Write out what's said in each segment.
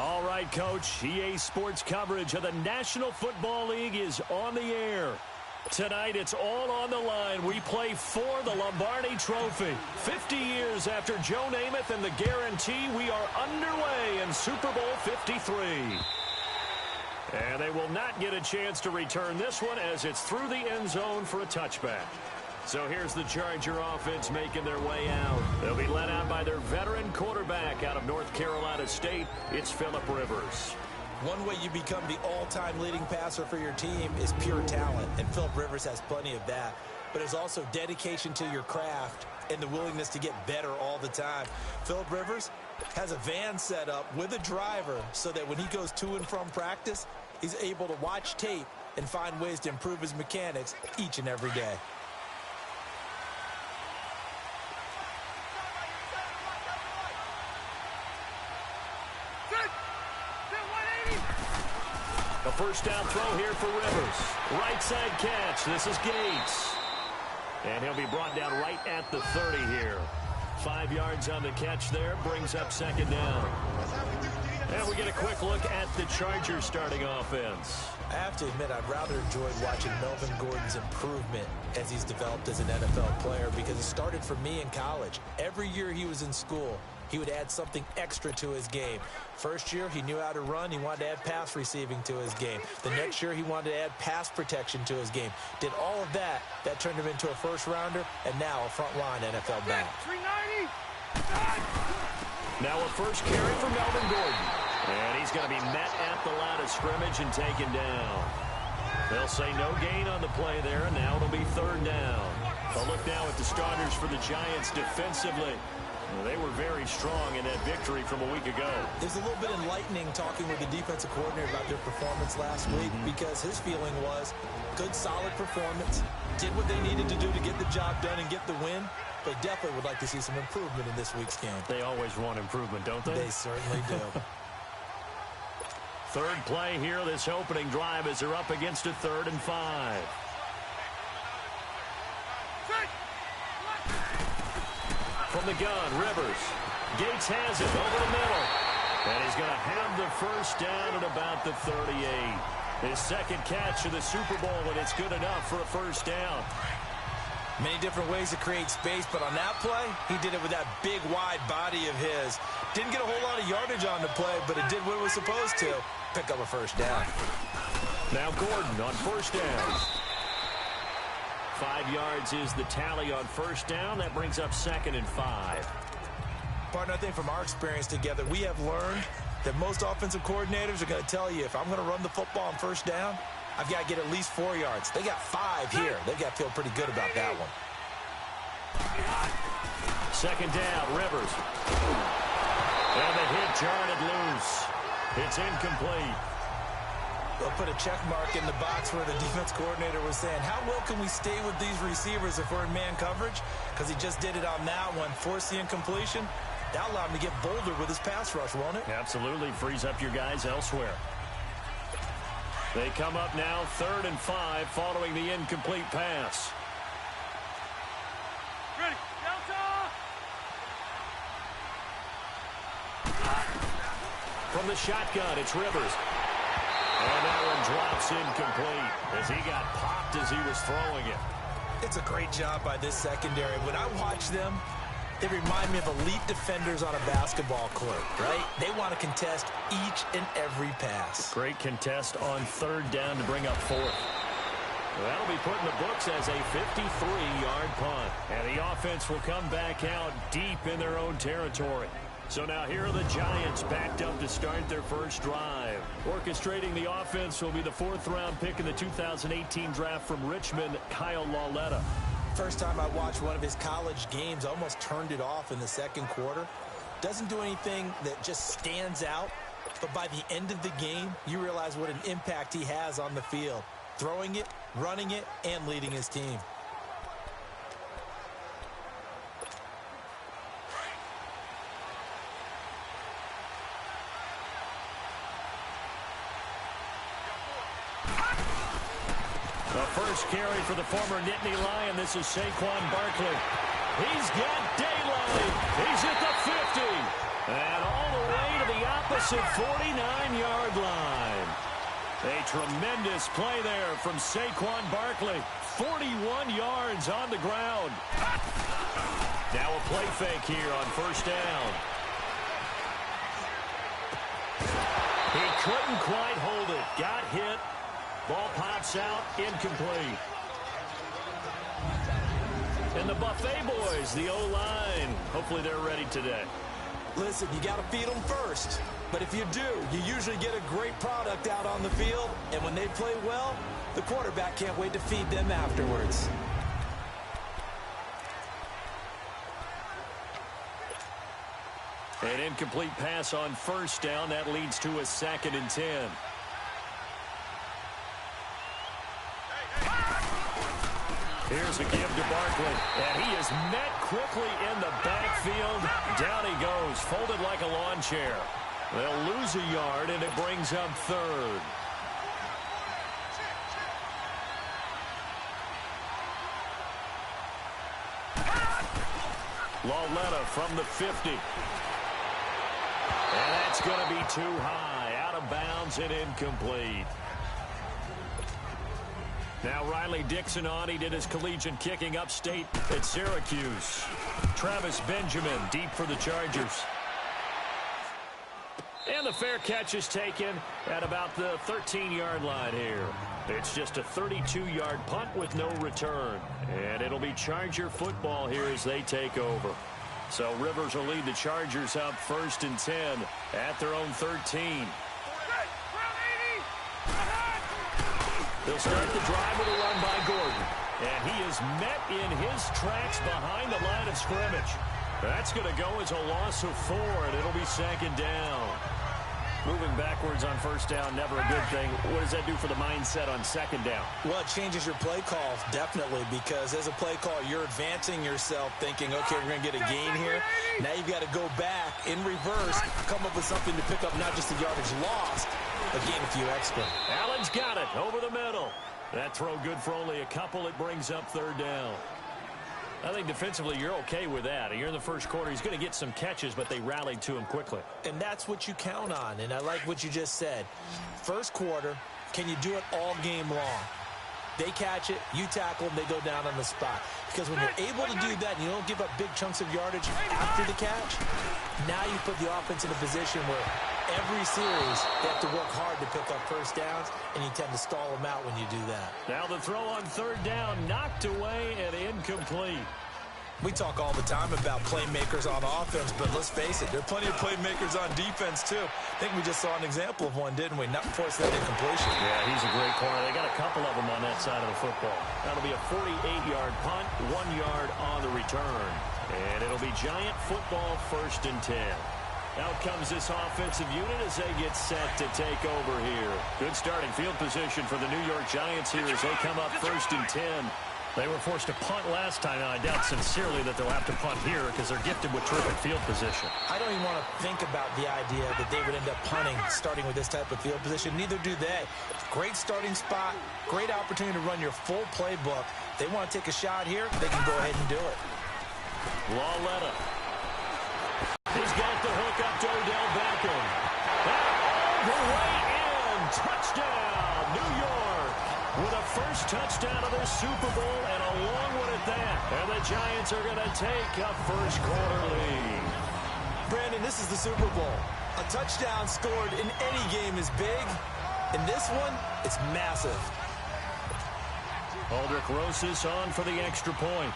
All right, Coach. EA Sports coverage of the National Football League is on the air. Tonight, it's all on the line. We play for the Lombardi Trophy. 50 years after Joe Namath and the guarantee, we are underway in Super Bowl 53. And they will not get a chance to return this one as it's through the end zone for a touchback. So here's the Charger offense making their way out. They'll be led out by their veteran quarterback out of North Carolina State. It's Phillip Rivers. One way you become the all-time leading passer for your team is pure talent, and Phillip Rivers has plenty of that. But it's also dedication to your craft and the willingness to get better all the time. Phillip Rivers has a van set up with a driver so that when he goes to and from practice, he's able to watch tape and find ways to improve his mechanics each and every day. A first down throw here for Rivers. Right side catch. This is Gates. And he'll be brought down right at the 30 here. 5 yards on the catch there. Brings up second down. And we get a quick look at the Chargers starting offense. I have to admit, I've rather enjoyed watching Melvin Gordon's improvement as he's developed as an NFL player because it started for me in college. Every year he was in school, he would add something extra to his game. First year, he knew how to run. He wanted to add pass receiving to his game. The next year, he wanted to add pass protection to his game. Did all of that. That turned him into a first-rounder, and now a front-line NFL back. 390. Now a first carry for Melvin Gordon. And he's going to be met at the line of scrimmage and taken down. They'll say no gain on the play there, and now it'll be third down. A look now at the starters for the Giants defensively. Well, they were very strong in that victory from a week ago. It was a little bit enlightening talking with the defensive coordinator about their performance last week because his feeling was good, solid performance, did what they needed to do to get the job done and get the win. They definitely would like to see some improvement in this week's game. They always want improvement, don't they? They certainly do. Third play here, this opening drive as they're up against a 3rd and 5. From the gun, Rivers. Gates has it over the middle. And he's going to have the first down at about the 38. His second catch of the Super Bowl, and it's good enough for a first down. Many different ways to create space, but on that play, he did it with that big, wide body of his. Didn't get a whole lot of yardage on the play, but it did what it was supposed to. Pick up a first down. Now Gordon on first down. 5 yards is the tally on first down. That brings up 2nd and 5. Partner, I think from our experience together, we have learned that most offensive coordinators are going to tell you, if I'm going to run the football on first down, I've got to get at least 4 yards. They got 5 here. They've got to feel pretty good about that one. Second down, Rivers. And the hit jarred loose. It's incomplete. They'll put a check mark in the box where the defense coordinator was saying, how well can we stay with these receivers if we're in man coverage? Because he just did it on that one. Force the incompletion. That'll allow him to get bolder with his pass rush, won't it? Absolutely. Frees up your guys elsewhere. They come up now 3rd and 5 following the incomplete pass. Ready. Delta. From the shotgun, it's Rivers. And that one drops incomplete as he got popped as he was throwing it. It's a great job by this secondary. When I watch them, they remind me of elite defenders on a basketball court, right? They want to contest each and every pass. Great contest on 3rd down to bring up 4th. Well, that'll be put in the books as a 53-yard punt. And the offense will come back out deep in their own territory. So now here are the Giants backed up to start their first drive. Orchestrating the offense will be the 4th-round pick in the 2018 draft from Richmond, Kyle Lauletta. First time I watched one of his college games, I almost turned it off in the second quarter. Doesn't do anything that just stands out, but by the end of the game, you realize what an impact he has on the field. Throwing it, running it, and leading his team. The first carry for the former Nittany Lion. This is Saquon Barkley. He's got daylight. He's at the 50. And all the way to the opposite impressive 49-yard line. A tremendous play there from Saquon Barkley. 41 yards on the ground. Now a play fake here on first down. He couldn't quite hold it. Got hit. Ball pops out. Incomplete. And the Buffet boys, the O-line, hopefully they're ready today. Listen, you got to feed them first. But if you do, you usually get a great product out on the field. And when they play well, the quarterback can't wait to feed them afterwards. An incomplete pass on first down. That leads to a 2nd and 10. Here's a give to Barkley, and he is met quickly in the backfield. Down he goes, folded like a lawn chair. They'll lose a yard, and it brings up 3rd. Lauletta from the 50. And that's going to be too high, out of bounds and incomplete. Now Riley Dixon on. He did his collegiate kicking upstate at Syracuse. Travis Benjamin deep for the Chargers. And the fair catch is taken at about the 13-yard line here. It's just a 32-yard punt with no return. And it'll be Charger football here as they take over. So Rivers will lead the Chargers up 1st and 10 at their own 13. They'll start the drive with a run by Gordon. And he is met in his tracks behind the line of scrimmage. That's going to go as a loss of 4, and it'll be 2nd down. Moving backwards on first down, never a good thing. What does that do for the mindset on 2nd down? Well, it changes your play call, definitely, because as a play call, you're advancing yourself thinking, okay, we're going to get a gain here. Now you've got to go back in reverse, come up with something to pick up not just the yardage lost, but gain a few extra. Allen's got it over the middle. That throw good for only a couple. It brings up 3rd down. I think defensively you're okay with that. You're in the first quarter. He's going to get some catches, but they rallied to him quickly. And that's what you count on, and I like what you just said. First quarter, can you do it all game long? They catch it, you tackle them, they go down on the spot. Because when you're able to do that and you don't give up big chunks of yardage after the catch, now you put the offense in a position where every series they have to work hard to pick up first downs, and you tend to stall them out when you do that. Now the throw on 3rd down, knocked away and incomplete. We talk all the time about playmakers on offense, but let's face it, there are plenty of playmakers on defense, too. I think we just saw an example of one, didn't we? Not force that incompletion. Yeah, he's a great corner. They got a couple of them on that side of the football. That'll be a 48-yard punt, 1 yard on the return. And it'll be Giant football 1st and 10. Out comes this offensive unit as they get set to take over here. Good starting field position for the New York Giants here as they come up 1st and 10. They were forced to punt last time. Now, I doubt sincerely that they'll have to punt here because they're gifted with terrific field position. I don't even want to think about the idea that they would end up punting starting with this type of field position. Neither do they. Great starting spot, great opportunity to run your full playbook. If they want to take a shot here, they can go ahead and do it. Lauletta. He's got the hook up to Odell Beckham. All the way in. Touchdown, New York. With a first touchdown of their Super Bowl and a long one at that. And the Giants are going to take a first quarter lead. Brandon, this is the Super Bowl. A touchdown scored in any game is big. In this one, it's massive. Aldrich Rosas on for the extra point.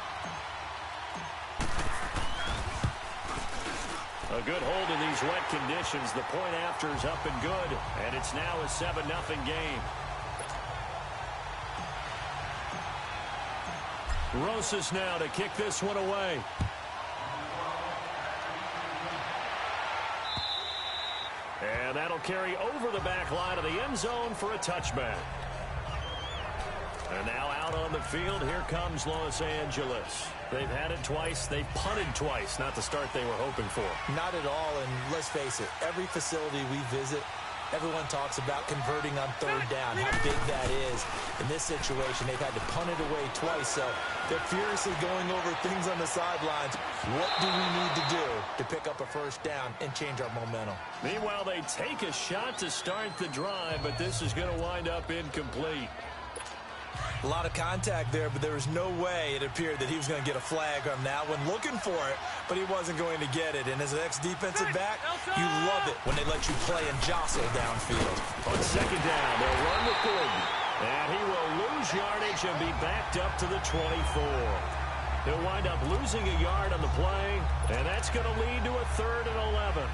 A good hold in these wet conditions. The point after is up and good. And it's now a 7-0 game. Rosas now to kick this one away. And that'll carry over the back line of the end zone for a touchback. And now out on the field, here comes Los Angeles. They've had it twice. They've punted twice. Not the start they were hoping for. Not at all, and let's face it, every facility we visit, Everyone talks about converting on third down, how big that is. In this situation, they've had to punt it away twice, so they're furiously going over things on the sidelines. What do we need to do to pick up a first down and change our momentum? Meanwhile, they take a shot to start the drive, but this is going to wind up incomplete. A lot of contact there, but there was no way it appeared that he was going to get a flag on that one. Looking for it, but he wasn't going to get it. And as an ex-defensive back, you love it when they let you play and jostle downfield. On second down, they'll run with Gordon. And he will lose yardage and be backed up to the 24. He'll wind up losing a yard on the play, and that's going to lead to a 3rd and 11.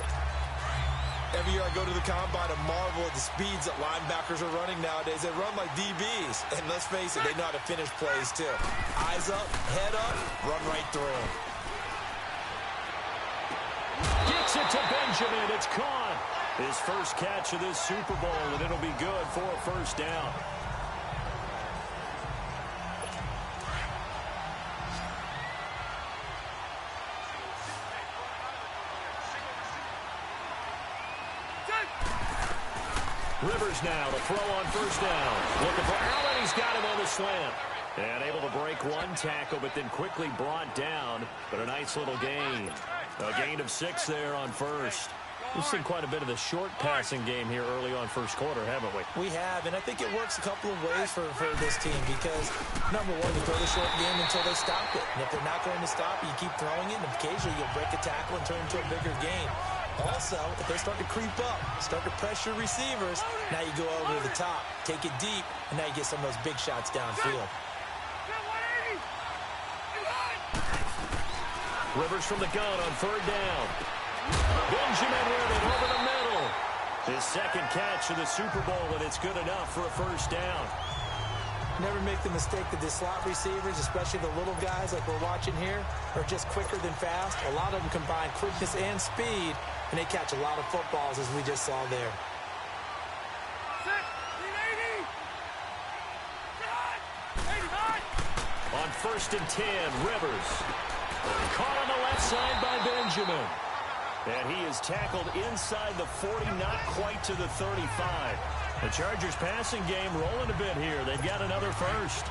Every year I go to the combine and marvel at the speeds that linebackers are running nowadays. They run like DBs. And let's face it, they know how to finish plays too. Eyes up, head up, run right through them. Gets it to Benjamin. It's caught. His first catch of this Super Bowl, and it'll be good for a first down. Rivers now to throw on first down. Looking for Allen. He's got him on the slant. And able to break one tackle, but then quickly brought down. But a nice little gain. A gain of 6 there on first. We've seen quite a bit of the short passing game here early on first quarter, haven't we? We have, and I think it works a couple of ways for this team because, number one, you throw the short game until they stop it. And if they're not going to stop it, you keep throwing it, and occasionally you'll break a tackle and turn it into a bigger gain. Also, if they start to creep up, start to pressure receivers, now you go over to the top, take it deep, and now you get some of those big shots downfield. Rivers from the gun on 3rd down. Benjamin with it over the middle. His second catch of the Super Bowl, and it's good enough for a first down. Never make the mistake that the slot receivers, especially the little guys like we're watching here, are just quicker than fast. A lot of them combine quickness and speed, and they catch a lot of footballs, as we just saw there. On 1st and 10, Rivers. Caught on the left side by Benjamin. And he is tackled inside the 40, not quite to the 35. The Chargers passing game rolling a bit here. They've got another first.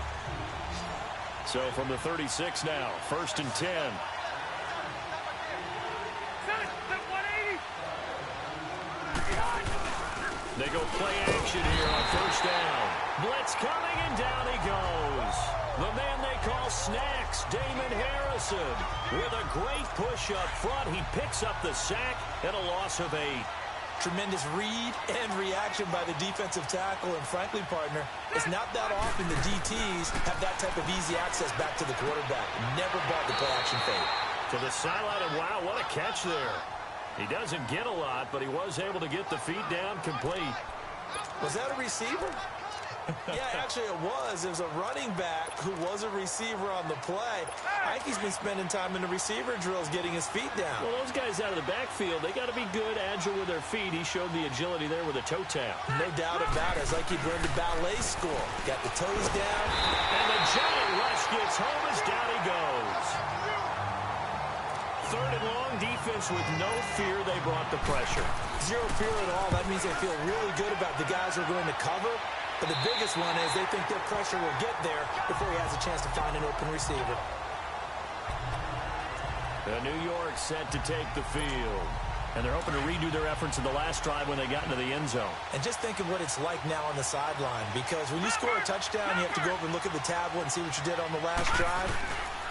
So from the 36 now, 1st and 10. They go play action here on first down. Blitz coming, and down he goes. The man they call Snacks, Damon Harrison. With a great push up front, he picks up the sack and a loss of 8. Tremendous read and reaction by the defensive tackle. And frankly, partner, it's not that often the DTs have that type of easy access back to the quarterback. Never bought the play action fake. To the sideline, and wow, what a catch there. He doesn't get a lot, but he was able to get the feet down complete. Was that a receiver? Yeah, actually it was. There's a running back who was a receiver on the play. Ike's been spending time in the receiver drills getting his feet down. Well, those guys out of the backfield, they got to be good, agile with their feet. He showed the agility there with a toe tap. No doubt about it. It's like he learned a ballet school. Got the toes down. And the giant rush gets home as down he goes. 3rd and long, defense with no fear. They brought the pressure. Zero fear at all. That means they feel really good about the guys who are going to cover. But the biggest one is they think their pressure will get there before he has a chance to find an open receiver. New York set to take the field. And they're hoping to redo their efforts in the last drive when they got into the end zone. And just think of what it's like now on the sideline. Because when you score a touchdown, you have to go over and look at the tablet and see what you did on the last drive.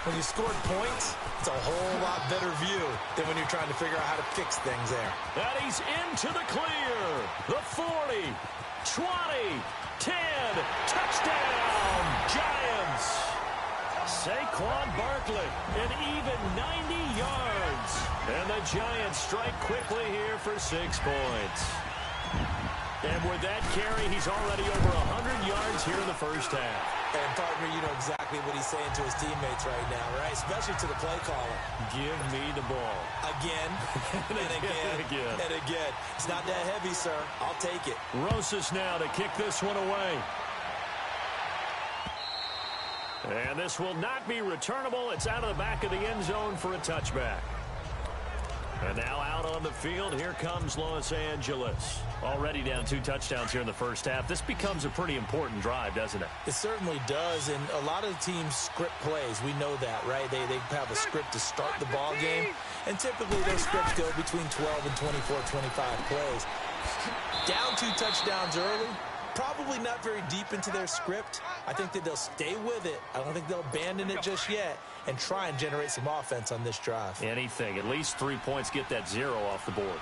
When you scored points, it's a whole lot better view than when you're trying to figure out how to fix things there. And he's into the clear. The 40, 20, 10, touchdown, Giants. Saquon Barkley, an even 90 yards. And the Giants strike quickly here for 6 points. And with that carry, he's already over 100 yards here in the first half. And, partner, you know exactly what he's saying to his teammates right now, right? Especially to the play caller. Give me the ball. Again, and again, and again. It's not that heavy, sir. I'll take it. Rosas now to kick this one away. And this will not be returnable. It's out of the back of the end zone for a touchback. And now out on the field, here comes Los Angeles. Already down 2 touchdowns here in the first half. This becomes a pretty important drive, doesn't it? It certainly does, and a lot of teams script plays. We know that, right? They have a script to start the ball game, and typically those scripts go between 12 and 24, 25 plays. Down 2 touchdowns early, probably not very deep into their script. I think that they'll stay with it. I don't think they'll abandon it just yet and try and generate some offense on this drive. Anything. At least 3 points, get that 0 off the board.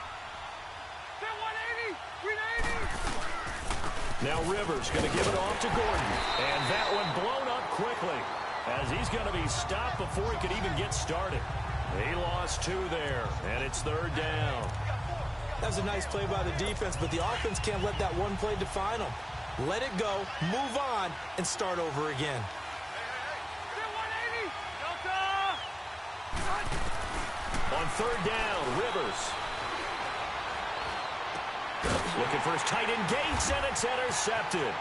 Now Rivers going to give it off to Gordon. And that one blown up quickly as he's going to be stopped before he could even get started. He lost 2 there, and it's 3rd down. That was a nice play by the defense, but the offense can't let that one play define them. Let it go, move on, and start over again. On 3rd down, Rivers. Looking for his tight end Gates, and it's intercepted.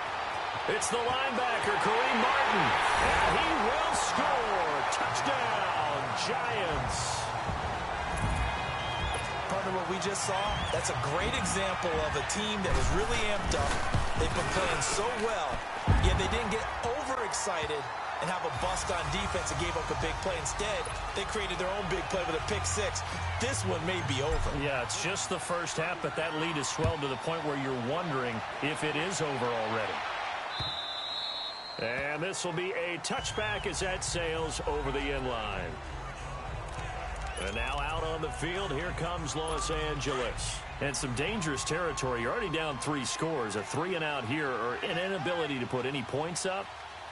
It's the linebacker, Kareem Martin. And he will score. Touchdown, Giants. Partner, what we just saw, that's a great example of a team that was really amped up. They've been playing so well, yet they didn't get overexcited and have a bust on defense and gave up a big play. Instead, they created their own big play with a pick-6. This one may be over. Yeah, it's just the first half, but that lead has swelled to the point where you're wondering if it is over already. And this will be a touchback as that sails over the inline. And now out on the field, here comes Los Angeles. And some dangerous territory. You're already down 3 scores. A 3-and-out here, or an inability to put any points up.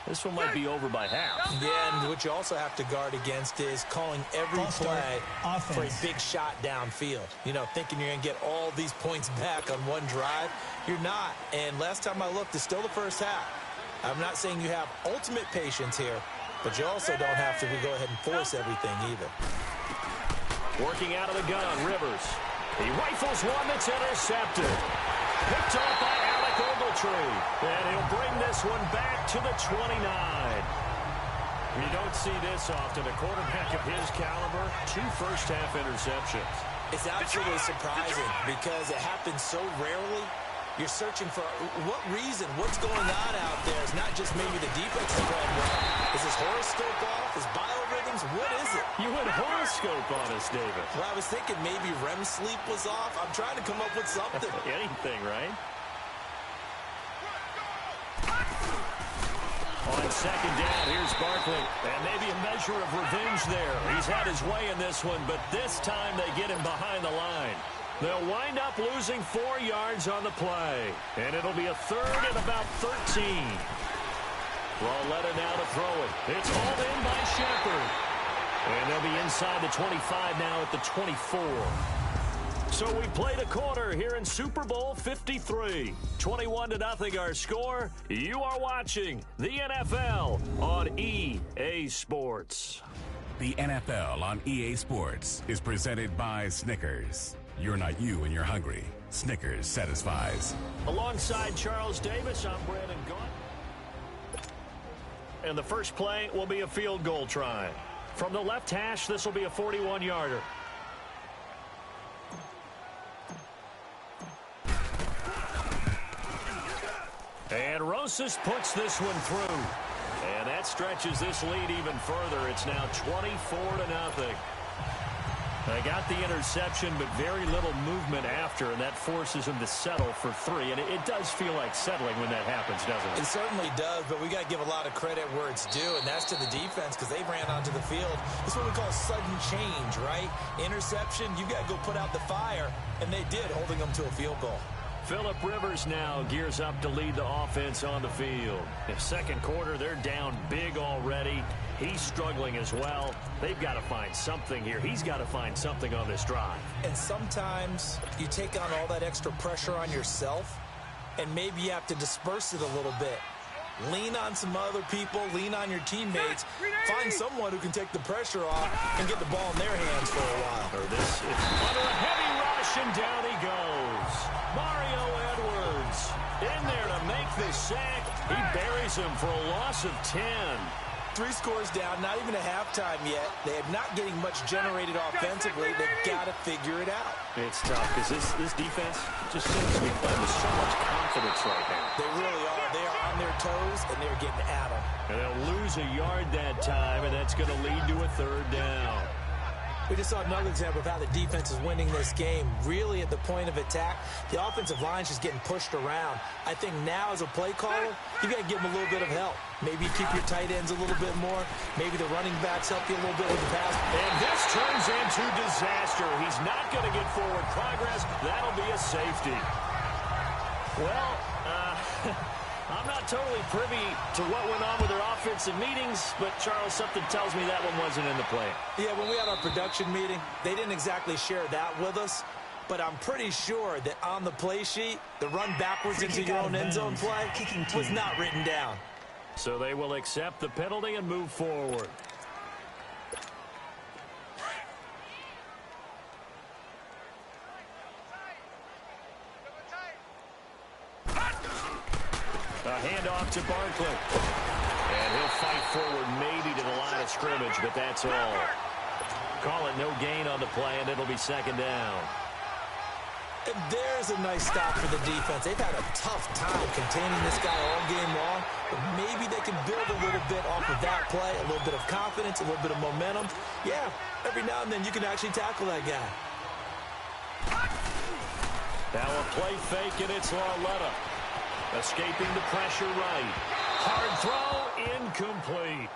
This one might be over by half. Yeah, and what you also have to guard against is calling every play for a big shot downfield. You know, thinking you're going to get all these points back on one drive. You're not. And last time I looked, it's still the first half. I'm not saying you have ultimate patience here, but you also don't have to go ahead and force everything either. Working out of the gun, Rivers. He rifles one that's intercepted. Picked off by Alec Ogletree. And he'll bring this one back to the 29. You don't see this often. A quarterback of his caliber, 2 first-half interceptions. It's absolutely surprising because it happens so rarely. You're searching for what reason, what's going on out there. It's not just maybe the defense is playing well. Is his horoscope off? Is biorhythms? What is it? You went horoscope on us, David. Well, I was thinking maybe REM sleep was off. I'm trying to come up with something. Anything, right? On 2nd down, here's Barkley. And maybe a measure of revenge there. He's had his way in this one, but this time they get him behind the line. They'll wind up losing 4 yards on the play. And it'll be a 3rd and about 13. Lauletta now to throw it. It's hauled in by Shepard. And they'll be inside the 25 now at the 24. So we played a quarter here in Super Bowl 53. 21-0 our score. You are watching the NFL on EA Sports. The NFL on EA Sports is presented by Snickers. You're not you when you're hungry. Snickers satisfies. Alongside Charles Davis, I'm Brandon Gaunt. And the first play will be a field goal try. From the left hash, this will be a 41-yarder. And Rosas puts this one through. And that stretches this lead even further. It's now 24-0. They got the interception, but very little movement after, and that forces him to settle for 3. And it does feel like settling when that happens, doesn't it? It certainly does, but we got to give a lot of credit where it's due, and that's to the defense because they ran onto the field. It's what we call sudden change, right? Interception, you got to go put out the fire, and they did, holding them to a field goal. Phillip Rivers now gears up to lead the offense on the field. In second quarter, they're down big already. He's struggling as well. They've got to find something here. He's got to find something on this drive. And sometimes you take on all that extra pressure on yourself, and maybe you have to disperse it a little bit. Lean on some other people, lean on your teammates, find someone who can take the pressure off and get the ball in their hands for a while. Or this is under a heavy rush, and down he goes. Mario Edwards in there to make the sack. He buries him for a loss of 10. 3 scores down, not even a halftime yet. They are not getting much generated offensively. They've got to figure it out. It's tough because this defense just seems to be playing with so much confidence right now. They really are. They are on their toes, and they're getting at them. And they'll lose a yard that time, and that's going to lead to a 3rd down. We just saw another example of how the defense is winning this game. Really at the point of attack, the offensive line's just getting pushed around. I think now as a play caller, you got to give them a little bit of help. Maybe keep your tight ends a little bit more. Maybe the running backs help you a little bit with the pass. And this turns into disaster. He's not going to get forward progress. That'll be a safety. Well, I'm not totally privy to what went on with their offensive meetings, but, Charles, something tells me that one wasn't in the play. Yeah, when we had our production meeting, they didn't exactly share that with us, but I'm pretty sure that on the play sheet, the run backwards into your own end zone play was not written down. So they will accept the penalty and move forward. A handoff to Barkley. And he'll fight forward maybe to the line of scrimmage, but that's all. Call it no gain on the play, and it'll be 2nd down. And there's a nice stop for the defense. They've had a tough time containing this guy all game long, but maybe they can build a little bit off of that play, a little bit of confidence, a little bit of momentum. Yeah, every now and then you can actually tackle that guy. Now a play fake, and it's Lauletta. Escaping the pressure right. Hard throw, incomplete.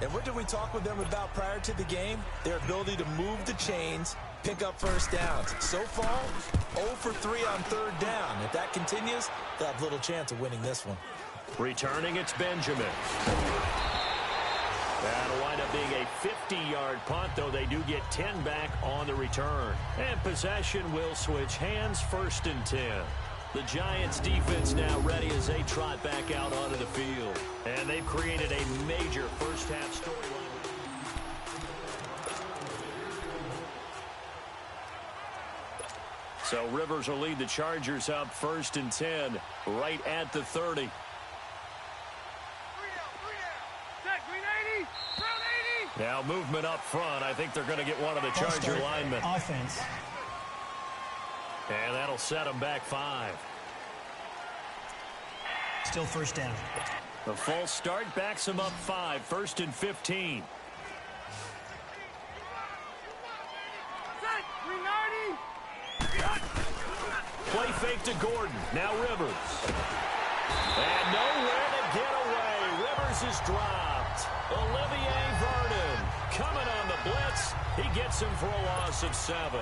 And what did we talk with them about prior to the game? Their ability to move the chains, pick up 1st downs. So far, 0 for 3 on 3rd down. If that continues, they'll have little chance of winning this one. Returning, it's Benjamin. That'll wind up being a 50-yard punt, though they do get 10 back on the return. And possession will switch hands, 1st and 10. The Giants defense now ready as they trot back out onto the field. And they've created a major first-half storyline. So Rivers will lead the Chargers up 1st and 10, right at the 30. Now movement up front. I think they're going to get one of the Charger linemen. Offense. And that'll set them back 5. Still 1st down. The false start backs them up 5. 1st and 15. Play fake to Gordon. Now Rivers. And nowhere to get away. Rivers is dropped. Olivier Vernon coming on the blitz. He gets him for a loss of 7.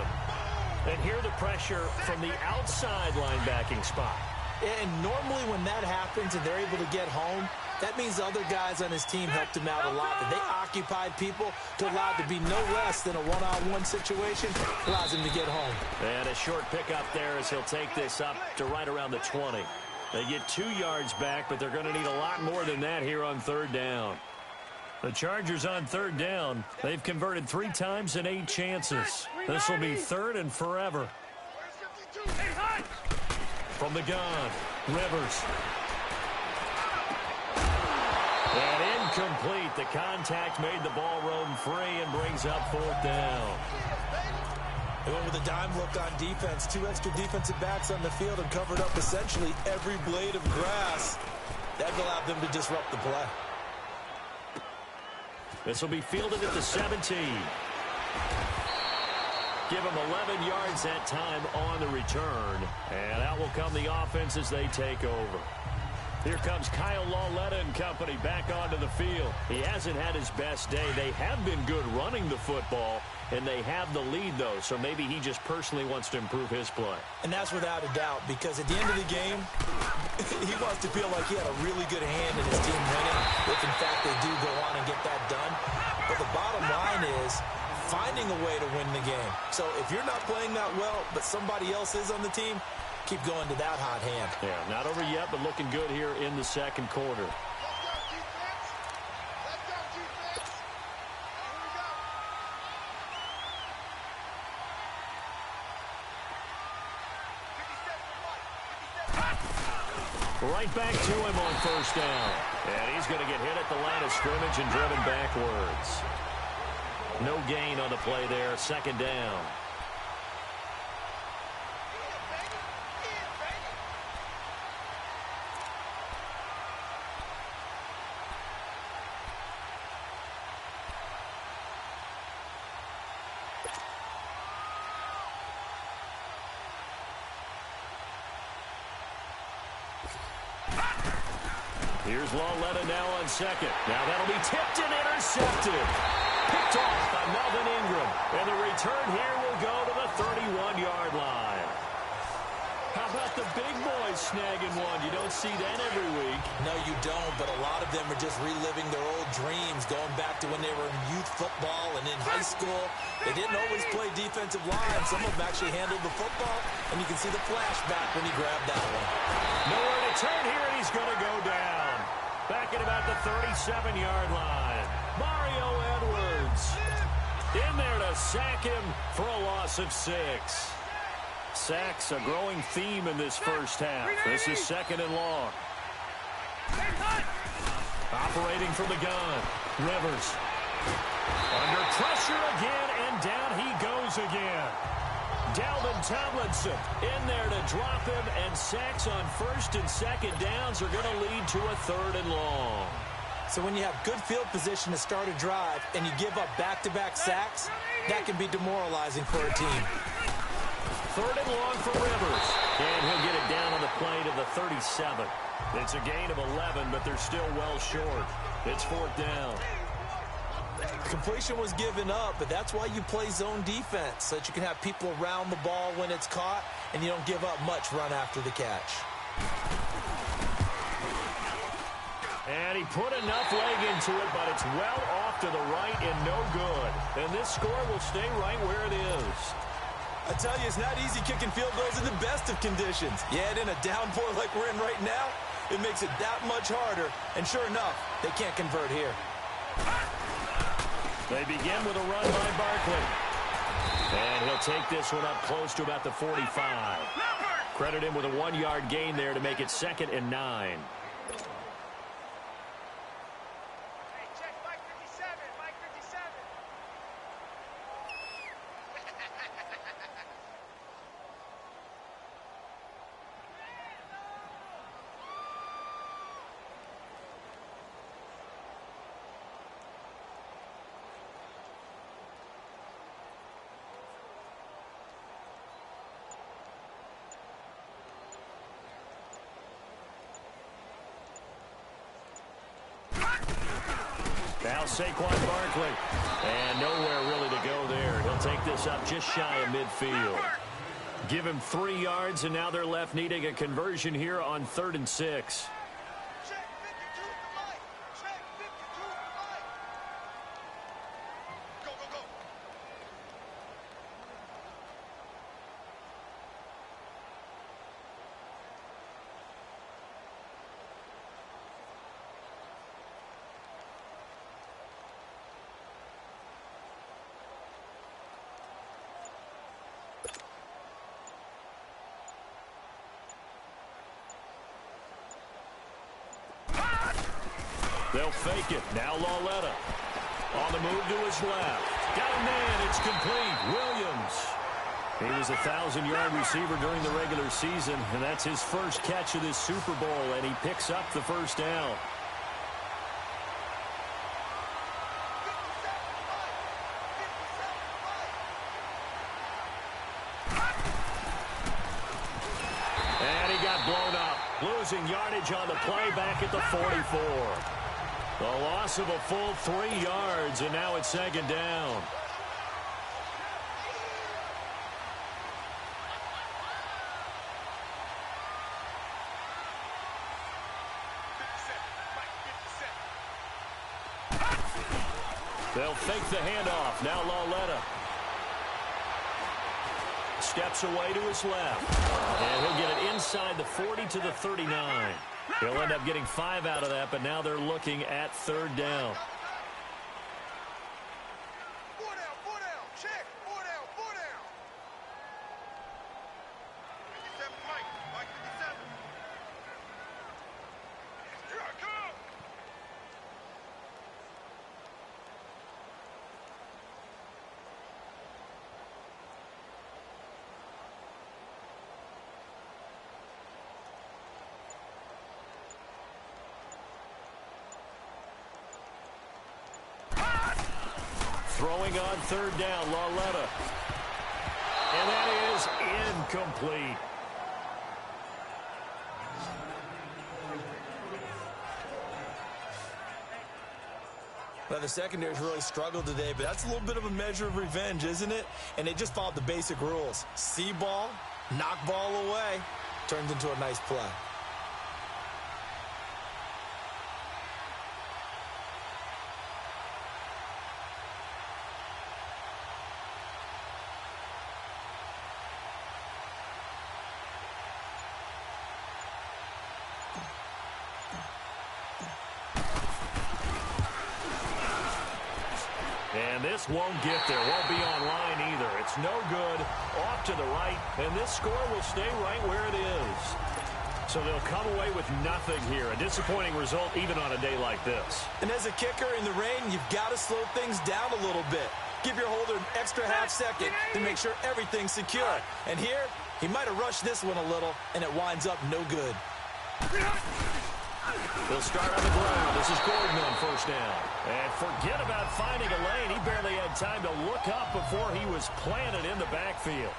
And here the pressure from the outside linebacking spot. And normally when that happens and they're able to get home, that means the other guys on his team helped him out a lot. That they occupied people to allow it to be no less than a one-on-one situation, allows him to get home. And a short pickup there as he'll take this up to right around the 20. They get 2 yards back, but they're going to need a lot more than that here on 3rd down. The Chargers on 3rd down. They've converted 3 times in 8 chances. This will be 3rd and forever. From the gun, Rivers. And incomplete. The contact made the ball roam free and brings up 4th down. They went with a dime look on defense. 2 extra defensive backs on the field and covered up essentially every blade of grass. That allowed them to disrupt the play. This will be fielded at the 17. Give them 11 yards that time on the return. And out will come the offense as they take over. Here comes Kyle Lauletta and company back onto the field. He hasn't had his best day. They have been good running the football, and they have the lead, though. So maybe he just personally wants to improve his play. And that's without a doubt, because at the end of the game, he wants to feel like he had a really good hand in his team winning, if in fact they do go on and get that done. But the bottom line is finding a way to win the game. So if you're not playing that well, but somebody else is on the team, keep going to that hot hand. Yeah, not over yet, but looking good here in the 2nd quarter. Right back to him on first down. And he's going to get hit at the line of scrimmage and driven backwards. No gain on the play there. Second down. Here's Lawletta now on second. Now that'll be tipped and intercepted. Picked off by Melvin Ingram. And the return here will go to the 31-yard line. How about the big boys snagging one? You don't see that every week. No, you don't, but a lot of them are just reliving their old dreams, going back to when they were in youth football and in high school. They didn't always play defensive line. Some of them actually handled the football, and you can see the flashback when he grabbed that one. Nowhere to turn here, and he's going to go down. Back at about the 37-yard line. Mario Edwards in there to sack him for a loss of 6. Sacks a growing theme in this first half. This is second and long. Operating from the gun. Rivers. Under pressure again, and down he goes again. Dalvin Tomlinson in there to drop him, and sacks on first and second downs are going to lead to a third and long. So when you have good field position to start a drive and you give up back-to-back sacks, that can be demoralizing for a team. Third and long for Rivers. And he'll get it down on the play to the 37. It's a gain of 11, but they're still well short. It's fourth down. Completion was given up, but that's why you play zone defense, so that you can have people around the ball when it's caught, and you don't give up much run after the catch. And he put enough leg into it, but it's well off to the right and no good. And this score will stay right where it is. I tell you, it's not easy kicking field goals in the best of conditions. Yet in a downpour like we're in right now, it makes it that much harder. And sure enough, they can't convert here. They begin with a run by Barkley. And he'll take this one up close to about the 45. Credit him with a 1-yard gain there to make it 2nd and 9. Now Saquon Barkley. And nowhere really to go there. He'll take this up just shy of midfield. Give him 3 yards, and now they're left needing a conversion here on 3rd and 6. They'll fake it. Now Lawletta. On the move to his left. Got a man. It's complete. Williams. He was a 1,000-yard receiver during the regular season, and that's his first catch of this Super Bowl, and he picks up the first down. And he got blown up. Losing yardage on the play back at the 44. The loss of a full 3 yards, and now it's 2nd down. They'll fake the handoff. Now Lawletta. Steps away to his left. And he'll get it inside the 40 to the 39. He'll end up getting 5 out of that, but now they're looking at 3rd down. Throwing on third down, Lauletta. And that is incomplete. Well, the secondary's really struggled today, but that's a little bit of a measure of revenge, isn't it? And they just followed the basic rules. See ball, knock ball away, turns into a nice play. And this won't get there. Won't be online either. It's no good. Off to the right. And this score will stay right where it is. So they'll come away with nothing here. A disappointing result even on a day like this. And as a kicker in the rain, you've got to slow things down a little bit. Give your holder an extra half second to make sure everything's secure. And here, he might have rushed this one a little, and it winds up no good. They'll start on the ground. This is Gordon on first down. And forget about finding a lane. He barely had time to look up before he was planted in the backfield.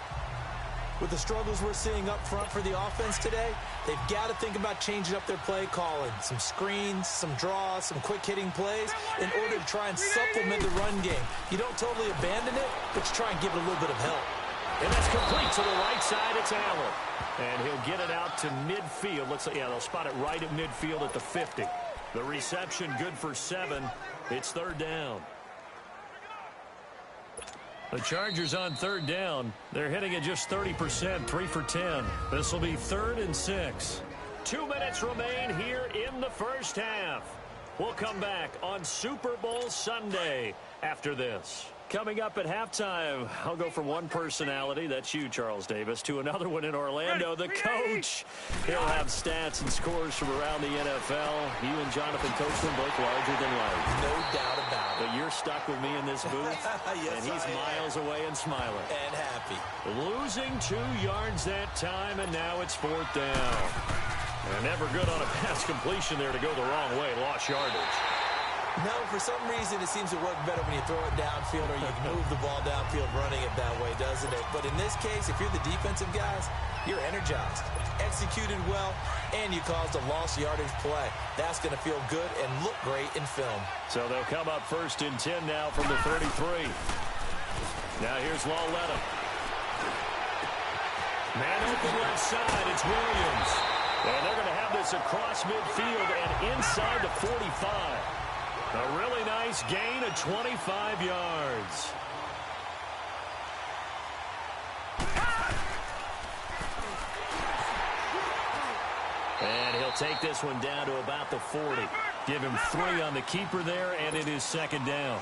With the struggles we're seeing up front for the offense today, they've got to think about changing up their play calling. Some screens, some draws, some quick-hitting plays in order to try and supplement the run game. You don't totally abandon it, but you try and give it a little bit of help. And that's complete to the right side. It's Allen. And he'll get it out to midfield. Looks like, yeah, they'll spot it right at midfield at the 50. The reception good for 7. It's third down. The Chargers on third down. They're hitting at just 30%, 3 for 10. This will be 3rd and 6. 2 minutes remain here in the first half. We'll come back on Super Bowl Sunday after this. Coming up at halftime, I'll go from one personality, that's you, Charles Davis, to another one in Orlando, the coach. He'll have stats and scores from around the NFL. You and Jonathan Coachman both larger than life. No doubt about it. But you're stuck with me in this booth, yes, and he's miles away and smiling. And happy. Losing 2 yards that time, and now it's 4th down. And never good on a pass completion there to go the wrong way, lost yardage. No, for some reason it seems to work better when you throw it downfield or you can move the ball downfield running it that way, doesn't it? But in this case, if you're the defensive guys, you're energized, executed well, and you caused a lost yardage play. That's going to feel good and look great in film. So they'll come up 1st and 10 now from the 33. Now here's Lauletta. Man open left side, it's Williams. And they're going to have this across midfield and inside the 45. A really nice gain of 25 yards. And he'll take this one down to about the 40. Give him 3 on the keeper there, and it is 2nd down.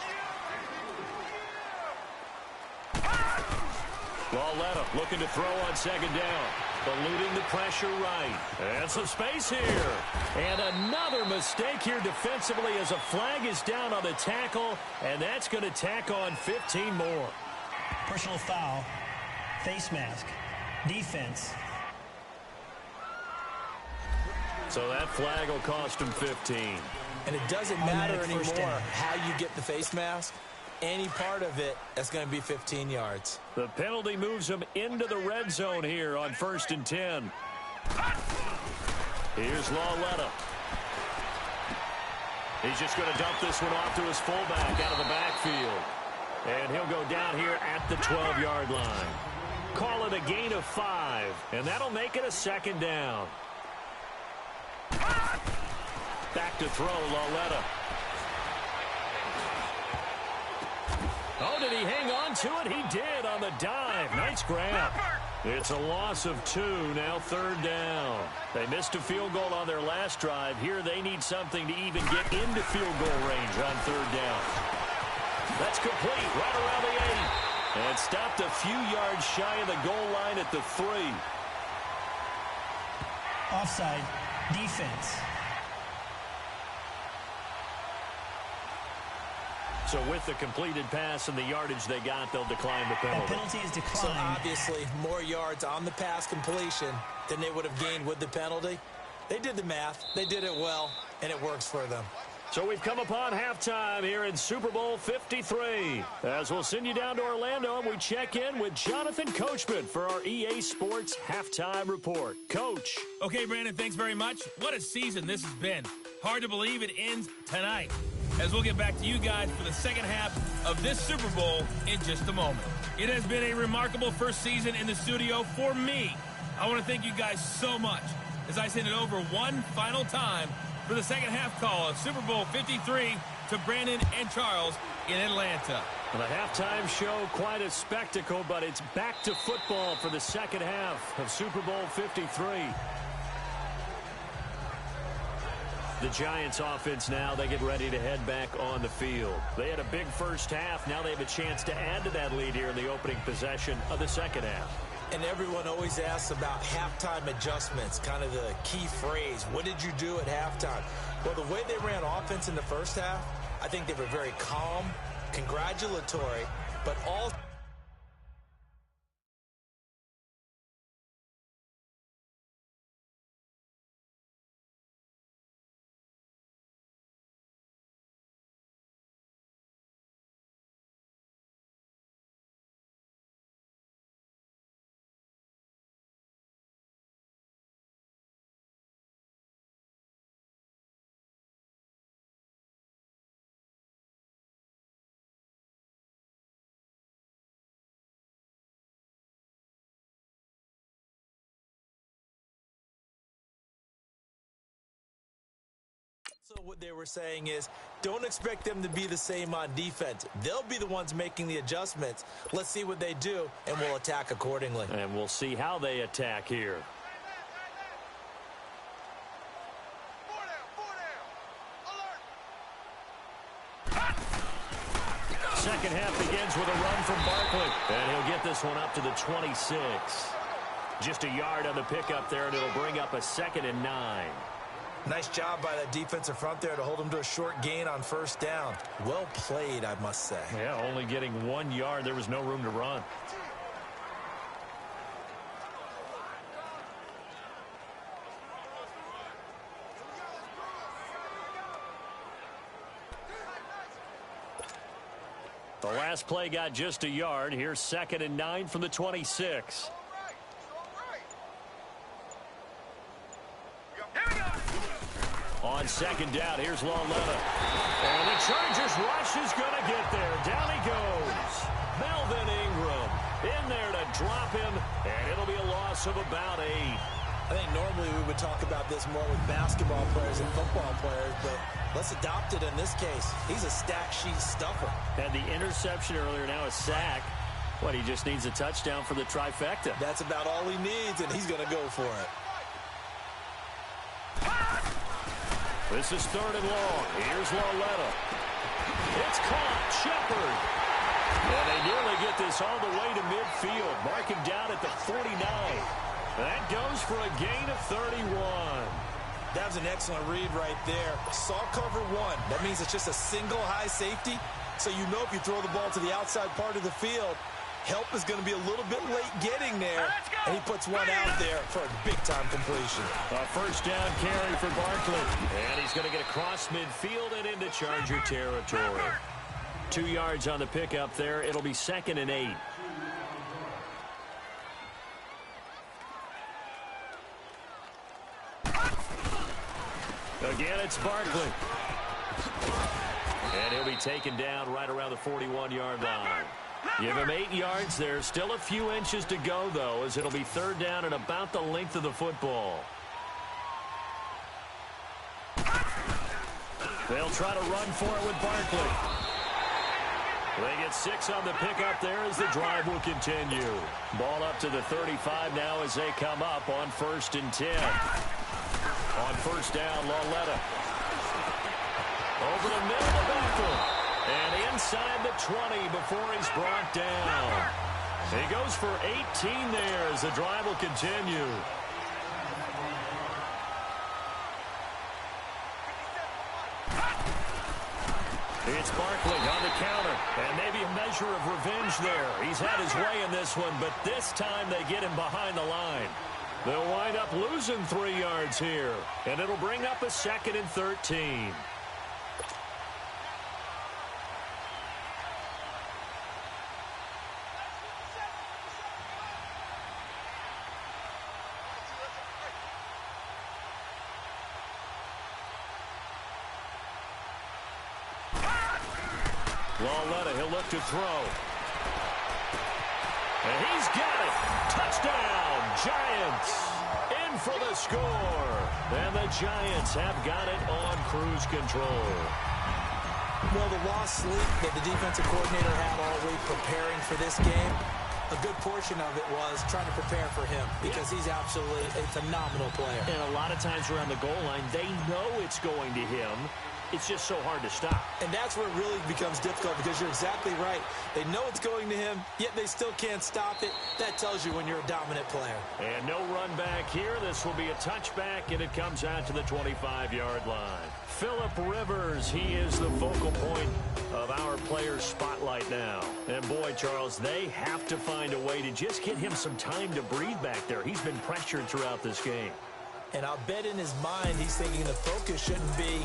Lauletta looking to throw on 2nd down. Eluding the pressure right. And some space here. And another mistake here defensively as a flag is down on the tackle. And that's going to tack on 15 more. Personal foul. Face mask. Defense. So that flag will cost him 15. And it doesn't matter anymore how you get the face mask. Any part of it, that's going to be 15 yards. The penalty moves him into the red zone here on 1st and 10. Here's Lauletta. He's just going to dump this one off to his fullback out of the backfield. And he'll go down here at the 12-yard line. Call it a gain of 5, and that'll make it a 2nd down. Back to throw, Lauletta. Oh, did he hang on to it? He did on the dive. Nice grab. It's a loss of 2, now 3rd down. They missed a field goal on their last drive. Here they need something to even get into field goal range on 3rd down. That's complete right around the 8. And stopped a few yards shy of the goal line at the 3. Offside. Defense. So with the completed pass and the yardage they got, they'll decline the penalty. The penalty is declined. So obviously more yards on the pass completion than they would have gained with the penalty. They did the math. They did it well, and it works for them. So we've come upon halftime here in Super Bowl 53. As we'll send you down to Orlando and we check in with Jonathan Coachman for our EA Sports Halftime Report. Coach. Okay, Brandon, thanks very much. What a season this has been. Hard to believe it ends tonight. As we'll get back to you guys for the second half of this Super Bowl in just a moment. It has been a remarkable first season in the studio for me. I want to thank you guys so much as I send it over one final time for the second half call of Super Bowl 53 to Brandon and Charles in Atlanta. The halftime show, quite a spectacle, but it's back to football for the second half of Super Bowl 53. The Giants offense now, they get ready to head back on the field. They had a big first half. Now they have a chance to add to that lead here in the opening possession of the second half. And everyone always asks about halftime adjustments, kind of the key phrase. What did you do at halftime? Well, the way they ran offense in the first half, I think they were very calm, congratulatory, but all... So what they were saying is, don't expect them to be the same on defense. They'll be the ones making the adjustments. Let's see what they do, and we'll attack accordingly. And we'll see how they attack here. Second half begins with a run from Barkley. And he'll get this one up to the 26. Just a yard on the pickup there, and it'll bring up a 2nd and 9. Nice job by that defensive front there to hold him to a short gain on first down. Well played, I must say. Yeah, only getting 1 yard. There was no room to run. The last play got just a yard. Here's 2nd and 9 from the 26. On 2nd down, here's Loletta. And the Chargers rush is going to get there. Down he goes. Melvin Ingram in there to drop him, and it'll be a loss of about 8. I think normally we would talk about this more with basketball players and football players, but let's adopt it in this case. He's a stat sheet stuffer. Had the interception earlier, now a sack. What, he just needs a touchdown for the trifecta. That's about all he needs, and he's going to go for it. This is 3rd and long. Here's Loletta. It's caught. Shepard. And they nearly get this all the way to midfield. Marking down at the 49. That goes for a gain of 31. That was an excellent read right there. Saw cover 1. That means it's just a single high safety. So you know if you throw the ball to the outside part of the field, help is going to be a little bit late getting there. And he puts one out there for a big-time completion. A first down carry for Barkley. And he's going to get across midfield and into Charger territory. 2 yards on the pickup there. It'll be 2nd and 8. Again, it's Barkley. And he'll be taken down right around the 41-yard line. Give him 8 yards there. Still a few inches to go, though, as it'll be 3rd down and about the length of the football. They'll try to run for it with Barkley. They get 6 on the pickup there as the drive will continue. Ball up to the 35 now as they come up on 1st and 10. On 1st down, Loletta. Over the middle of Bethel. And inside the 20 before he's brought down. He goes for 18 there as the drive will continue. It's Barkley on the counter, and maybe a measure of revenge there. He's had his way in this one, but this time they get him behind the line. They'll wind up losing 3 yards here, and it'll bring up a 2nd and 13. Lauletta, he'll look to throw. And he's got it. Touchdown, Giants. In for the score. And the Giants have got it on cruise control. Well, the lost sleep that the defensive coordinator had all week preparing for this game, a good portion of it was trying to prepare for him because he's absolutely a phenomenal player. And a lot of times around the goal line, they know it's going to him. It's just so hard to stop. And that's where it really becomes difficult because you're exactly right. They know it's going to him, yet they still can't stop it. That tells you when you're a dominant player. And no run back here. This will be a touchback, and it comes out to the 25-yard line. Phillip Rivers, he is the focal point of our player spotlight now. And boy, Charles, they have to find a way to just get him some time to breathe back there. He's been pressured throughout this game. And I'll bet in his mind he's thinking the focus shouldn't be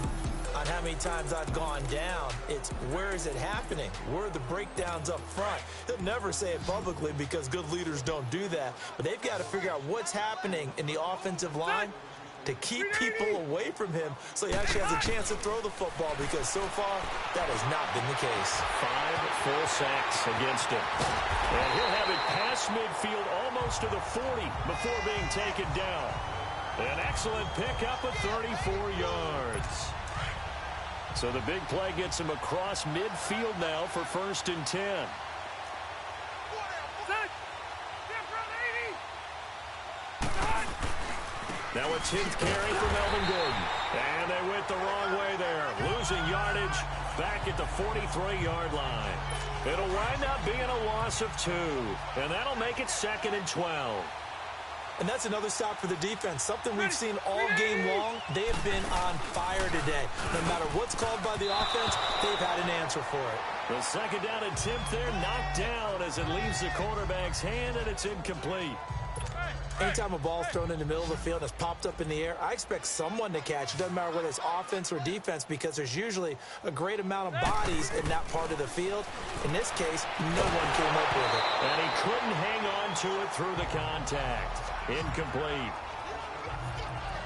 on how many times I've gone down. It's where is it happening? Where are the breakdowns up front? He'll never say it publicly because good leaders don't do that. But they've got to figure out what's happening in the offensive line to keep people away from him so he actually has a chance to throw the football because so far that has not been the case. 5 full sacks against him. And he'll have it past midfield almost to the 40 before being taken down. An excellent pickup of 34 yards. So the big play gets him across midfield now for 1st and 10. Now a 10th carry for Melvin Gordon. And they went the wrong way there. Losing yardage back at the 43-yard line. It'll wind up being a loss of 2. And that'll make it 2nd and 12. And that's another stop for the defense. Something we've seen all game long. They have been on fire today. No matter what's called by the offense, they've had an answer for it. The 2nd down attempt there knocked down as it leaves the quarterback's hand, and it's incomplete. Anytime a ball's thrown in the middle of the field and it's popped up in the air, I expect someone to catch. It doesn't matter whether it's offense or defense because there's usually a great amount of bodies in that part of the field. In this case, no one came up with it. And he couldn't hang on to it through the contact. Incomplete.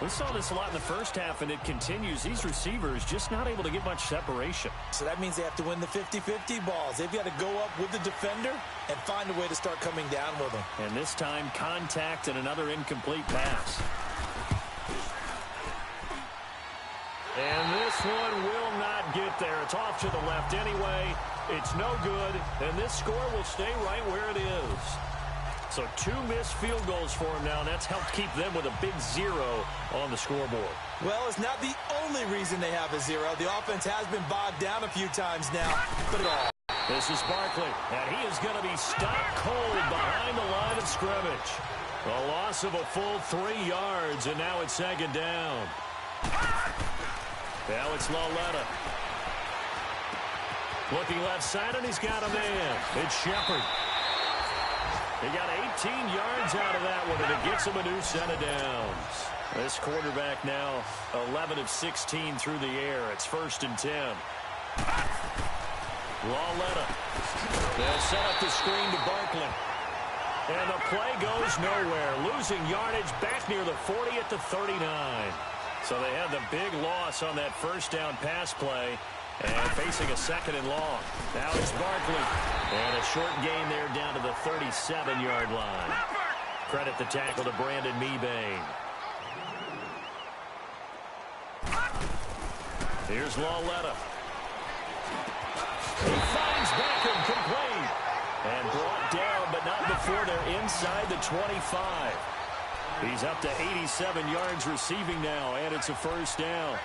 We saw this a lot in the first half, and it continues. These receivers just not able to get much separation. So that means they have to win the 50-50 balls. They've got to go up with the defender and find a way to start coming down with them. And this time, contact and another incomplete pass. And this one will not get there. It's off to the left anyway. It's no good, and this score will stay right where it is. So 2 missed field goals for him now, and that's helped keep them with a big 0 on the scoreboard. Well, it's not the only reason they have a 0. The offense has been bogged down a few times now, but it all. This is Barkley, and he is going to be stopped cold behind the line of scrimmage. A loss of a full 3 yards, and now it's 2nd down. Now it's Lauletta. Looking left side, and he's got a man. It's Shepard. He got 18 yards out of that one, and it gets him a new set of downs. This quarterback now 11 of 16 through the air. It's 1st and 10. Lauletta. They'll set up the screen to Barkley. And the play goes nowhere. Losing yardage back near the 40 at the 39. So they had the big loss on that 1st down pass play. And facing a 2nd and long. Now it's Barkley. And a short gain there down to the 37-yard line. Credit the tackle to Brandon Mebane. Here's Lauletta. He finds Beckham complete. And brought down, but not before they're inside the 25. He's up to 87 yards receiving now, and it's a 1st down.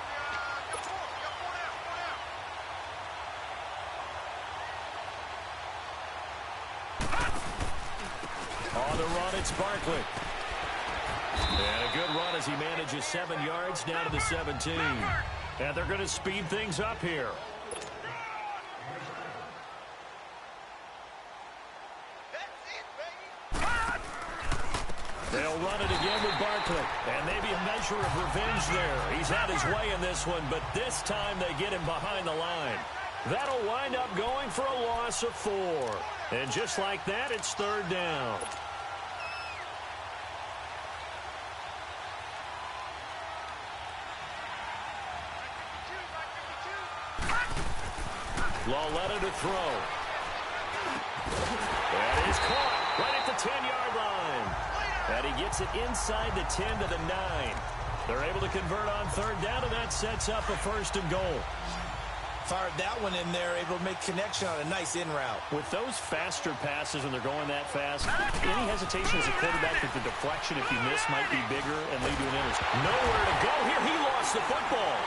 On the run, it's Barkley. And a good run as he manages 7 yards down to the 17. And they're going to speed things up here. They'll run it again with Barkley. And maybe a measure of revenge there. He's had his way in this one, but this time they get him behind the line. That'll wind up going for a loss of 4. And just like that, it's 3rd down. Lauletta to throw. That is caught right at the 10-yard line. And he gets it inside the 10 to the 9. They're able to convert on third down, and that sets up a 1st and goal. Fired that one in there, able to make connection on a nice in route. With those faster passes when they're going that fast, any hesitation as a quarterback that the deflection, if you miss, might be bigger and lead to an interception. Nowhere to go here. He lost the football.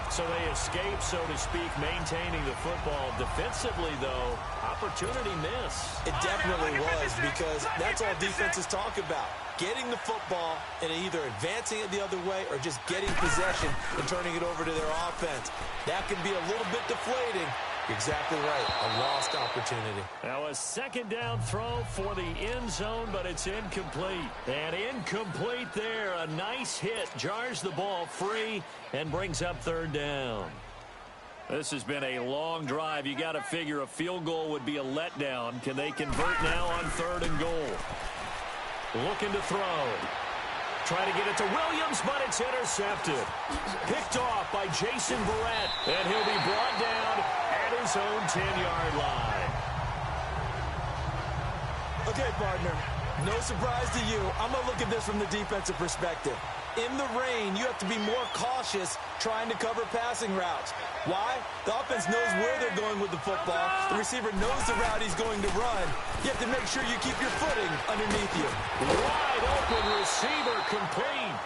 So they escape, so to speak, maintaining the football. Defensively, though, opportunity miss. It definitely was, because that's all defenses talk about. Getting the football and either advancing it the other way or just getting possession and turning it over to their offense. That can be a little bit deflating. Exactly right. A lost opportunity. Now a 2nd down throw for the end zone, but it's incomplete. And incomplete there. A nice hit. Jars the ball free and brings up 3rd down. This has been a long drive. You got to figure a field goal would be a letdown. Can they convert now on 3rd and goal? Looking to throw. Try to get it to Williams, but it's intercepted. Picked off by Jason Barrett, and he'll be brought down at his own 10-yard line. Okay, partner, no surprise to you. I'm going to look at this from the defensive perspective. In the rain, you have to be more cautious trying to cover passing routes. Why? The offense knows where they're going with the football. The receiver knows the route he's going to run. You have to make sure you keep your footing underneath you. Wide open receiver complete.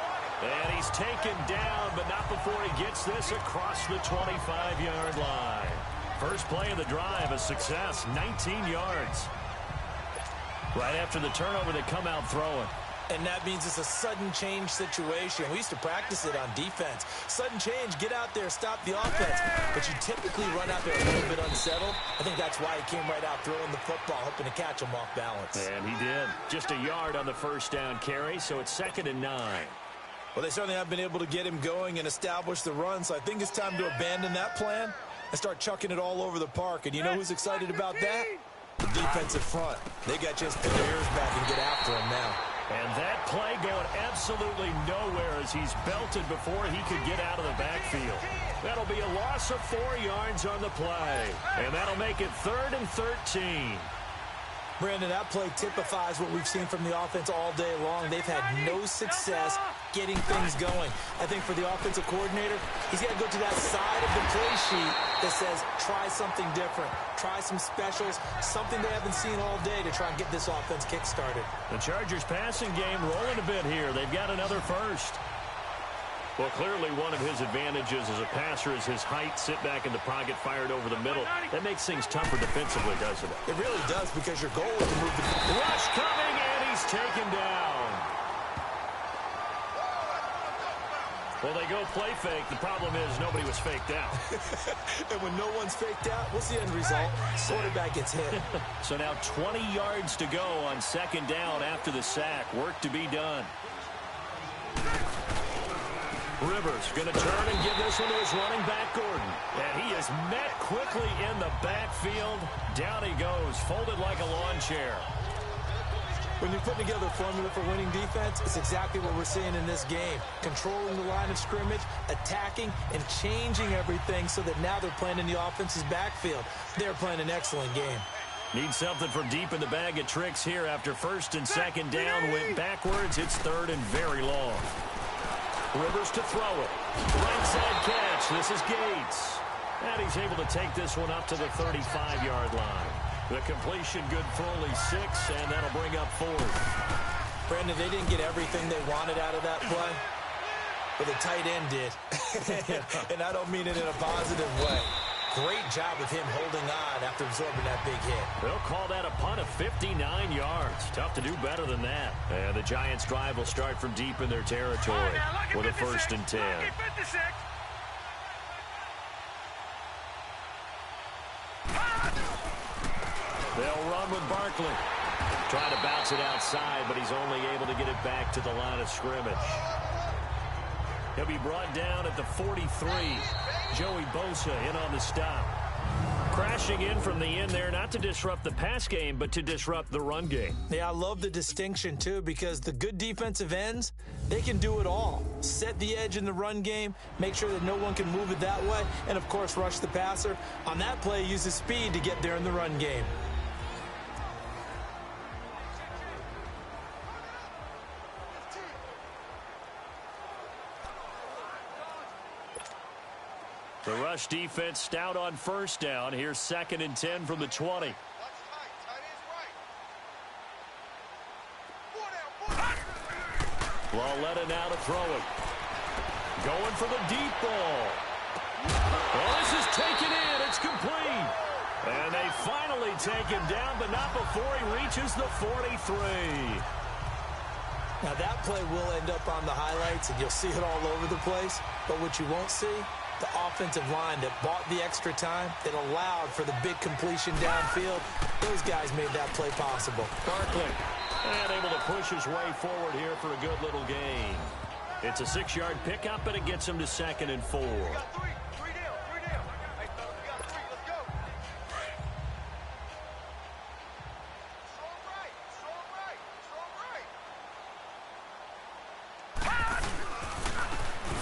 And he's taken down, but not before he gets this across the 25-yard line. First play of the drive, a success, 19 yards. Right after the turnover, they come out throwing. And that means it's a sudden change situation. We used to practice it on defense. Sudden change, get out there, stop the offense. But you typically run out there a little bit unsettled. I think that's why he came right out throwing the football, hoping to catch him off balance. And he did. Just a yard on the 1st down carry, so it's 2nd and 9. Well, they certainly have been able to get him going and establish the run, so I think it's time to abandon that plan and start chucking it all over the park. And you know who's excited about that? The defensive front. They got just put their ears back and get after him now. And that play going absolutely nowhere as he's belted before he could get out of the backfield. That'll be a loss of 4 yards on the play. And that'll make it 3rd and 13. Brandon, that play typifies what we've seen from the offense all day long. They've had no success getting things going. I think for the offensive coordinator, he's got to go to that side of the play sheet that says, try something different. Try some specials, something they haven't seen all day to try and get this offense kick-started. The Chargers passing game rolling a bit here. They've got another first. Well, clearly one of his advantages as a passer is his height. Sit back in the pocket, fired over the middle. That makes things tougher defensively, doesn't it? It really does, because your goal is to move the... Rush coming, and he's taken down. Well, they go play fake. The problem is nobody was faked out. And when no one's faked out, what's the end result? Quarterback gets hit. So now 20 yards to go on 2nd down after the sack. Work to be done. Rivers going to turn and give this one to his running back, Gordon. And he is met quickly in the backfield. Down he goes, folded like a lawn chair. When you're putting together a formula for winning defense, it's exactly what we're seeing in this game. Controlling the line of scrimmage, attacking, and changing everything so that now they're playing in the offense's backfield. They're playing an excellent game. Need something from deep in the bag of tricks here after 1st and 2nd down. Went backwards. It's 3rd and very long. Rivers to throw it. Right side catch. This is Gates. And he's able to take this one up to the 35-yard line. The completion good for only 6, and that'll bring up 4th. Brandon, they didn't get everything they wanted out of that play, but the tight end did. And I don't mean it in a positive way. Great job of him holding on after absorbing that big hit. They'll call that a punt of 59 yards. Tough to do better than that. And the Giants' drive will start from deep in their territory with a 1st and 10. They'll run with Barkley. Trying to bounce it outside, but he's only able to get it back to the line of scrimmage. He'll be brought down at the 43. Joey Bosa in on the stop. Crashing in from the end there, not to disrupt the pass game, but to disrupt the run game. Yeah, I love the distinction, too, because the good defensive ends, they can do it all. Set the edge in the run game, make sure that no one can move it that way, and, of course, rush the passer. On that play, use the speed to get there in the run game. The rush defense stout on first down. Here's 2nd and 10 from the 20. Lauletta now to throw it. Going for the deep ball. Well, this is taken in. It's complete. And they finally take him down, but not before he reaches the 43. Now, that play will end up on the highlights, and you'll see it all over the place. But what you won't see, the offensive line that bought the extra time, that allowed for the big completion downfield, those guys made that play possible. Barkley, and able to push his way forward here for a good little gain. It's a 6-yard pickup, and it gets him to 2nd and 4.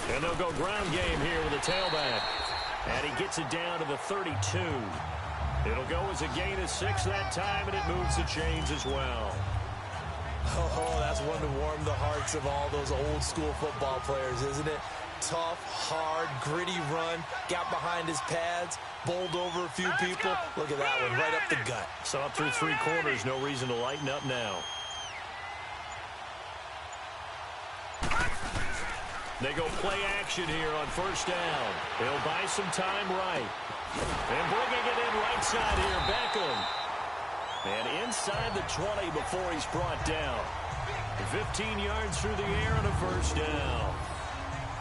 And they'll go ground game here with a tailback. And he gets it down to the 32. It'll go as a gain of 6 that time, and it moves the chains as well. Oh, that's one to warm the hearts of all those old school football players, isn't it? Tough, hard, gritty run, got behind his pads, bowled over a few people. Look at that one, right up the gut. Saw through 3 quarters, no reason to lighten up now. They go play action here on first down. They'll buy some time right. And bringing it in right side here, Beckham. And inside the 20 before he's brought down. 15 yards through the air and a first down.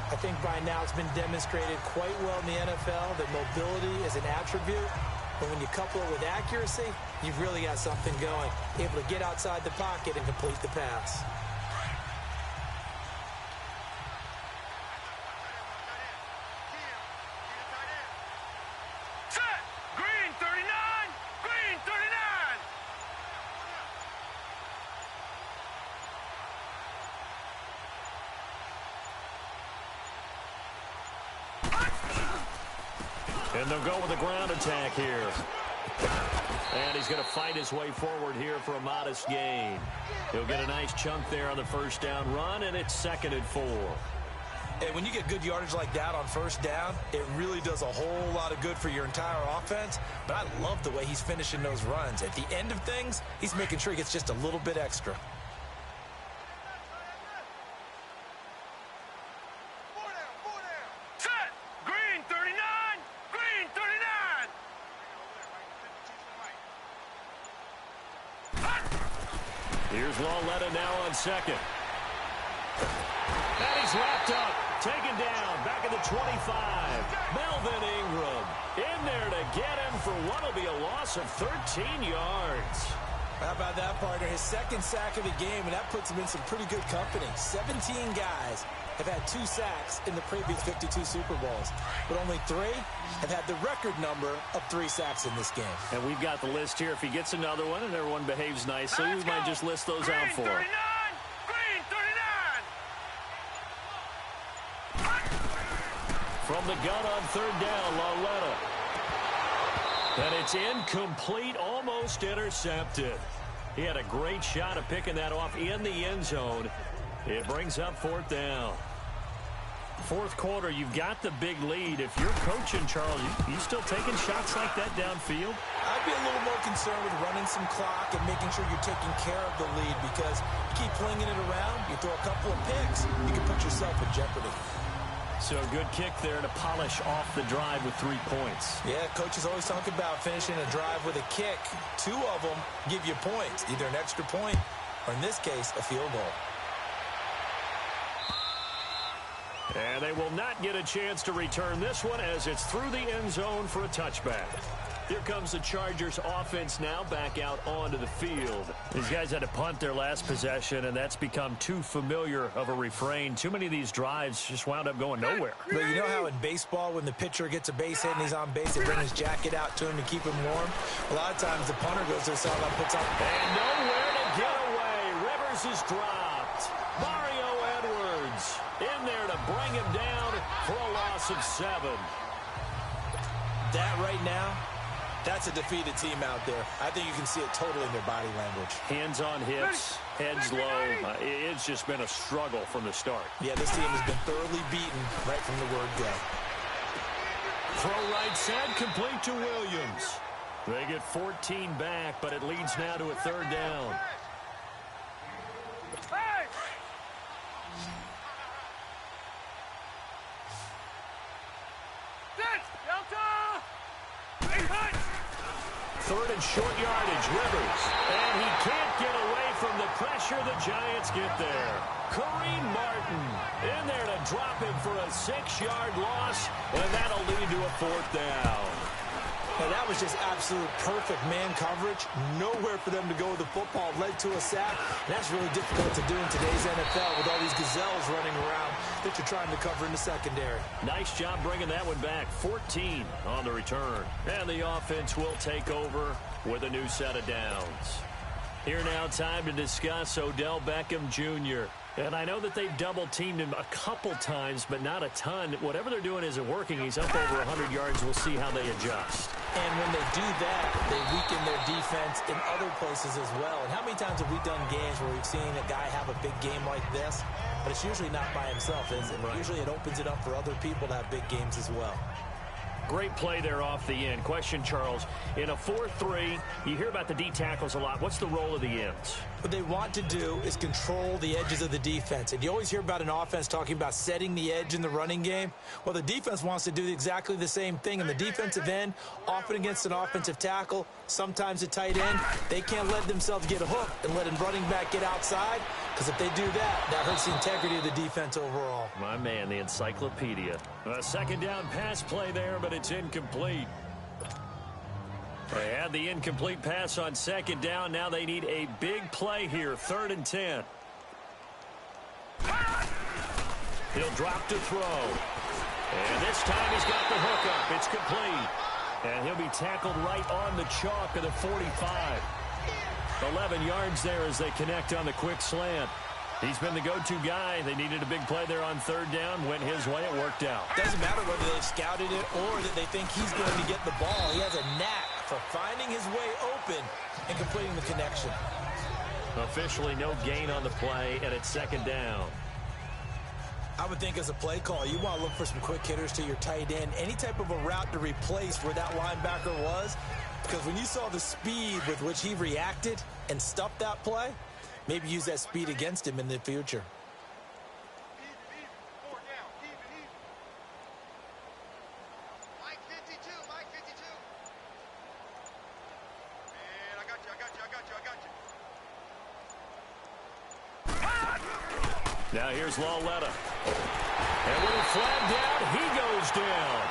I think by now it's been demonstrated quite well in the NFL that mobility is an attribute. But when you couple it with accuracy, you've really got something going. Able to get outside the pocket and complete the pass. And they'll go with a ground attack here. And he's going to fight his way forward here for a modest gain. He'll get a nice chunk there on the first down run, and it's 2nd and 4. And when you get good yardage like that on first down, it really does a whole lot of good for your entire offense. But I love the way he's finishing those runs. At the end of things, he's making sure he gets just a little bit extra. Here's Lauletta now on 2nd. And he's wrapped up, taken down, back at the 25. Melvin Ingram in there to get him for what will be a loss of 13 yards. How about that, partner? His 2nd sack of the game, and that puts him in some pretty good company. 17 guys have had 2 sacks in the previous 52 Super Bowls, but only 3 have had the record number of 3 sacks in this game. And we've got the list here. If he gets another one and everyone behaves nicely, we might just list those out for him. From the gun on 3rd down, Lauletta. And it's incomplete, almost intercepted. He had a great shot at picking that off in the end zone. It brings up 4th down. 4th quarter, you've got the big lead. If you're coaching, Charles, you still taking shots like that downfield? I'd be a little more concerned with running some clock and making sure you're taking care of the lead, because you keep flinging it around, you throw a couple of picks, you can put yourself in jeopardy. So a good kick there to polish off the drive with 3 points. Yeah, coaches always talk about finishing a drive with a kick. 2 of them give you points, either an extra point or, in this case, a field goal. And they will not get a chance to return this one as it's through the end zone for a touchback. Here comes the Chargers offense now back out onto the field. These guys had to punt their last possession, and that's become too familiar of a refrain. Too many of these drives just wound up going nowhere. But you know how in baseball, when the pitcher gets a base hit and he's on base, they bring his jacket out to him to keep him warm? A lot of times the punter goes to the sideline, puts on... And nowhere to get away. Rivers is dropped. Mario Edwards in there to bring him down for a loss of 7. That right now... That's a defeated team out there. I think you can see it totally in their body language. Hands on hips, heads low. It's just been a struggle from the start. Yeah, this team has been thoroughly beaten right from the word go. Throw right side, complete to Williams. They get 14 back, but it leads now to a 3rd down. Hey! 3rd and short yardage, Rivers. And he can't get away from the pressure. The Giants get there. Kareem Martin in there to drop him for a 6-yard loss, and that'll lead to a 4th down. Now, that was just absolute perfect man coverage. Nowhere for them to go with the football. Led to a sack. And that's really difficult to do in today's NFL with all these gazelles running around that you're trying to cover in the secondary. Nice job bringing that one back. 14 on the return. And the offense will take over with a new set of downs. Here now, time to discuss Odell Beckham Jr. And I know that they've double-teamed him a couple times, but not a ton. Whatever they're doing isn't working. He's up over 100 yards. We'll see how they adjust. And when they do that, they weaken their defense in other places as well. And how many times have we done games where we've seen a guy have a big game like this? But it's usually not by himself, is it? Right. Usually it opens it up for other people to have big games as well. Great play there off the end. Question, Charles. In a 4-3, you hear about the D tackles a lot. What's the role of the ends? What they want to do is control the edges of the defense. And you always hear about an offense talking about setting the edge in the running game. Well, the defense wants to do exactly the same thing. And the defensive end, often against an offensive tackle, sometimes a tight end, they can't let themselves get hooked and let a running back get outside. Because if they do that, that hurts the integrity of the defense overall. My man, the encyclopedia. A 2nd down pass play there, but it's incomplete. They had the incomplete pass on 2nd down. Now they need a big play here. 3rd and 10. He'll drop to throw. And this time he's got the hook up. It's complete. And he'll be tackled right on the chalk of the 45. 11 yards there as they connect on the quick slant. He's been the go-to guy. They needed a big play there on 3rd down. Went his way. It worked out. Doesn't matter whether they've scouted it or that they think he's going to get the ball. He has a knack for finding his way open and completing the connection. Officially no gain on the play, and it's 2nd down. I would think as a play call, you want to look for some quick hitters to your tight end. Any type of a route to replace where that linebacker was. Because when you saw the speed with which he reacted and stuffed that play, maybe use that speed against him in the future. Mike 52. Man, I got you. Now here's Lawletta. And when he flagged down, he goes down.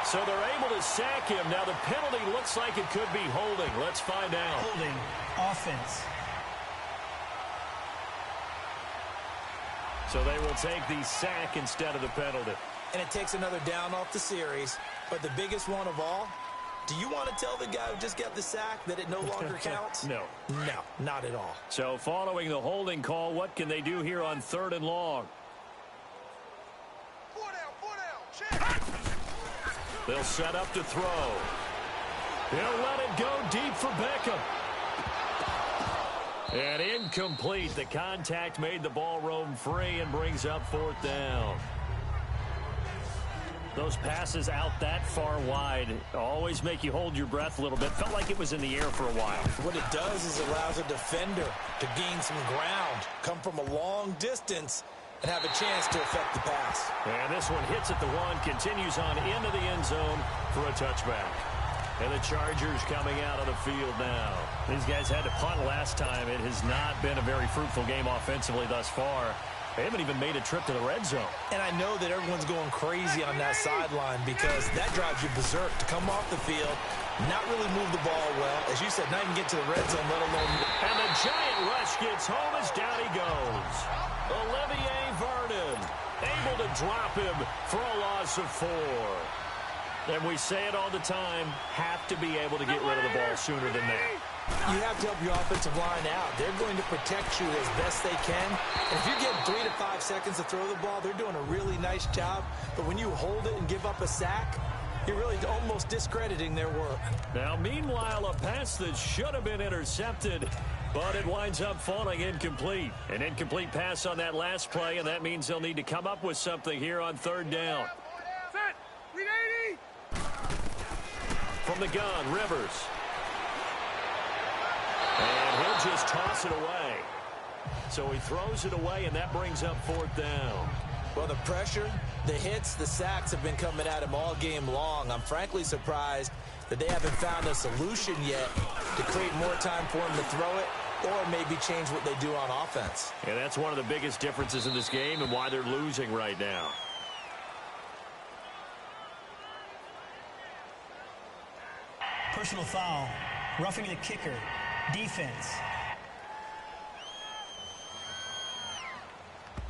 So they're able to sack him. Now the penalty looks like it could be holding. Let's find out. Holding. Offense. So they will take the sack instead of the penalty. And it takes another down off the series. But the biggest one of all, do you want to tell the guy who just got the sack that it no longer counts? No. No, not at all. So following the holding call, what can they do here on 3rd and long? 4 down, check. They'll set up to throw. He'll let it go deep for Beckham. And incomplete. The contact made the ball roam free and brings up 4th down. Those passes out that far wide always make you hold your breath a little bit. Felt like it was in the air for a while. What it does is it allows a defender to gain some ground, come from a long distance, and have a chance to affect the pass. And this one hits at the 1, continues on into the end zone for a touchback. And the Chargers coming out of the field now. These guys had to punt last time. It has not been a very fruitful game offensively thus far. They haven't even made a trip to the red zone. And I know that everyone's going crazy on that sideline because that drives you berserk to come off the field, not really move the ball well. As you said, not even get to the red zone, let alone... And the giant rush gets home as down he goes. Olivier Vernon able to drop him for a loss of 4. And we say it all the time, have to be able to get rid of the ball sooner than that. You have to help your offensive line out. They're going to protect you as best they can. And if you're getting 3 to 5 seconds to throw the ball, they're doing a really nice job. But when you hold it and give up a sack, you're really almost discrediting their work. Now, meanwhile, a pass that should have been intercepted, but it winds up falling incomplete. An incomplete pass on that last play, and that means they'll need to come up with something here on 3rd down. Set. Read 80. From the gun, Rivers. And he'll just toss it away. So he throws it away, and that brings up 4th down. Well, the pressure, the hits, the sacks have been coming at him all game long. I'm frankly surprised that they haven't found a solution yet to create more time for him to throw it or maybe change what they do on offense. And that's one of the biggest differences in this game and why they're losing right now. Personal foul. Roughing the kicker. Defense.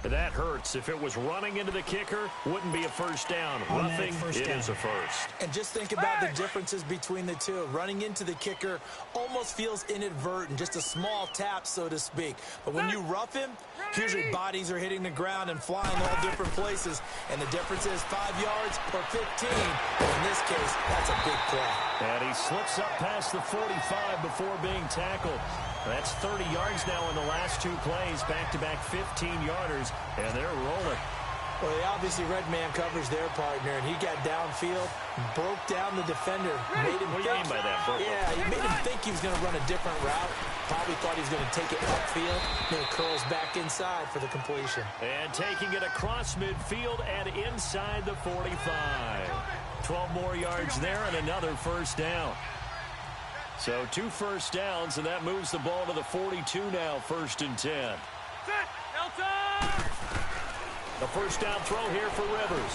That hurts. If it was running into the kicker, wouldn't be a first down. Roughing, it is a first. And just think about the differences between the two. Running into the kicker almost feels inadvertent, just a small tap, so to speak. But when you rough him, usually bodies are hitting the ground and flying all different places. And the difference is 5 yards or 15. And in this case, that's a big play. And he slips up past the 45 before being tackled. That's 30 yards now in the last 2 plays, back-to-back 15-yarders, and they're rolling. Well, they obviously red man coverage their partner, and he got downfield, broke down the defender, made him What do you mean by that, Brooklyn? Yeah, he made him think he was going to run a different route. Probably thought he was going to take it upfield, then it curls back inside for the completion. And taking it across midfield and inside the 45. 12 more yards there and another first down. So 2 first downs, and that moves the ball to the 42 now, 1st and 10. Set. Delta. The first down throw here for Rivers.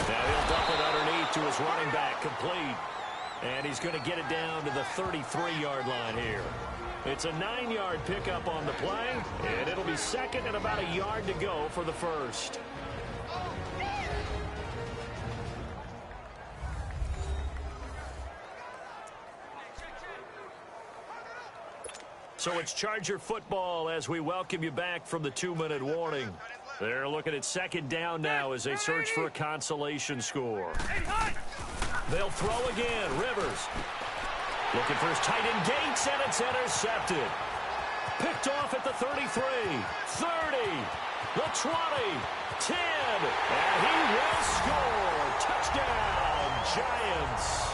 Now he'll dump it underneath to his running back, complete. And he's going to get it down to the 33-yard line here. It's a 9-yard pickup on the play, and it'll be 2nd and about a yard to go for the first. So it's Charger football as we welcome you back from the 2-minute warning. They're looking at 2nd down now as they search for a consolation score. They'll throw again. Rivers looking for his tight end Gates, and it's intercepted. Picked off at the 33, 30, the 20, 10, and he will score. Touchdown, Giants.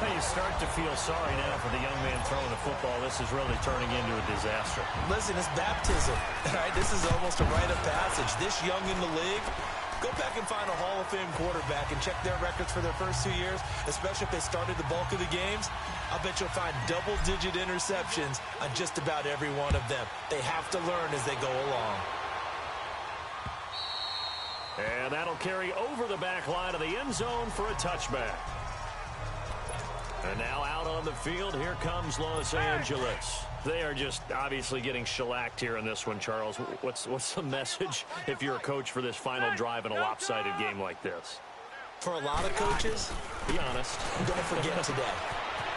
You start to feel sorry now for the young man throwing the football. This is really turning into a disaster. Listen, it's baptism. Right? This is almost a rite of passage. This young in the league, go back and find a Hall of Fame quarterback and check their records for their first 2 years, especially if they started the bulk of the games. I bet you'll find double-digit interceptions on just about every one of them. They have to learn as they go along. And that'll carry over the back line of the end zone for a touchback. And now out on the field, here comes Los Angeles. They are just obviously getting shellacked here in this one, Charles. What's the message if you're a coach for this final drive in a lopsided game like this? For a lot of coaches, be honest. Don't forget today.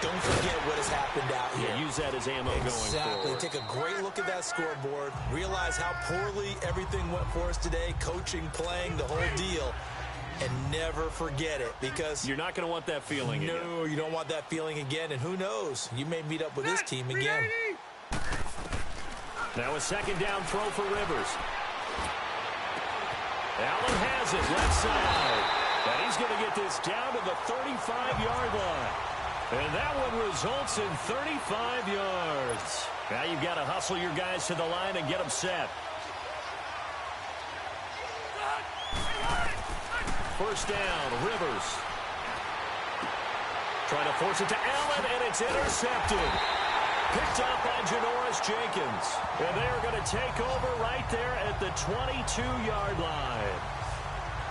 Don't forget what has happened out here. Yeah, use that as ammo going forward. Exactly. Take a great look at that scoreboard. Realize how poorly everything went for us today. Coaching, playing, the whole deal. And never forget it, because you're not going to want that feeling again. No, you don't want that feeling again. And who knows? You may meet up with this team again. Now a 2nd down throw for Rivers. Allen has it left side. And he's going to get this down to the 35-yard line. And that one results in 35 yards. Now you've got to hustle your guys to the line and get them set. First down, Rivers. Trying to force it to Allen, and it's intercepted. Picked up by Janoris Jenkins. And they are going to take over right there at the 22-yard line.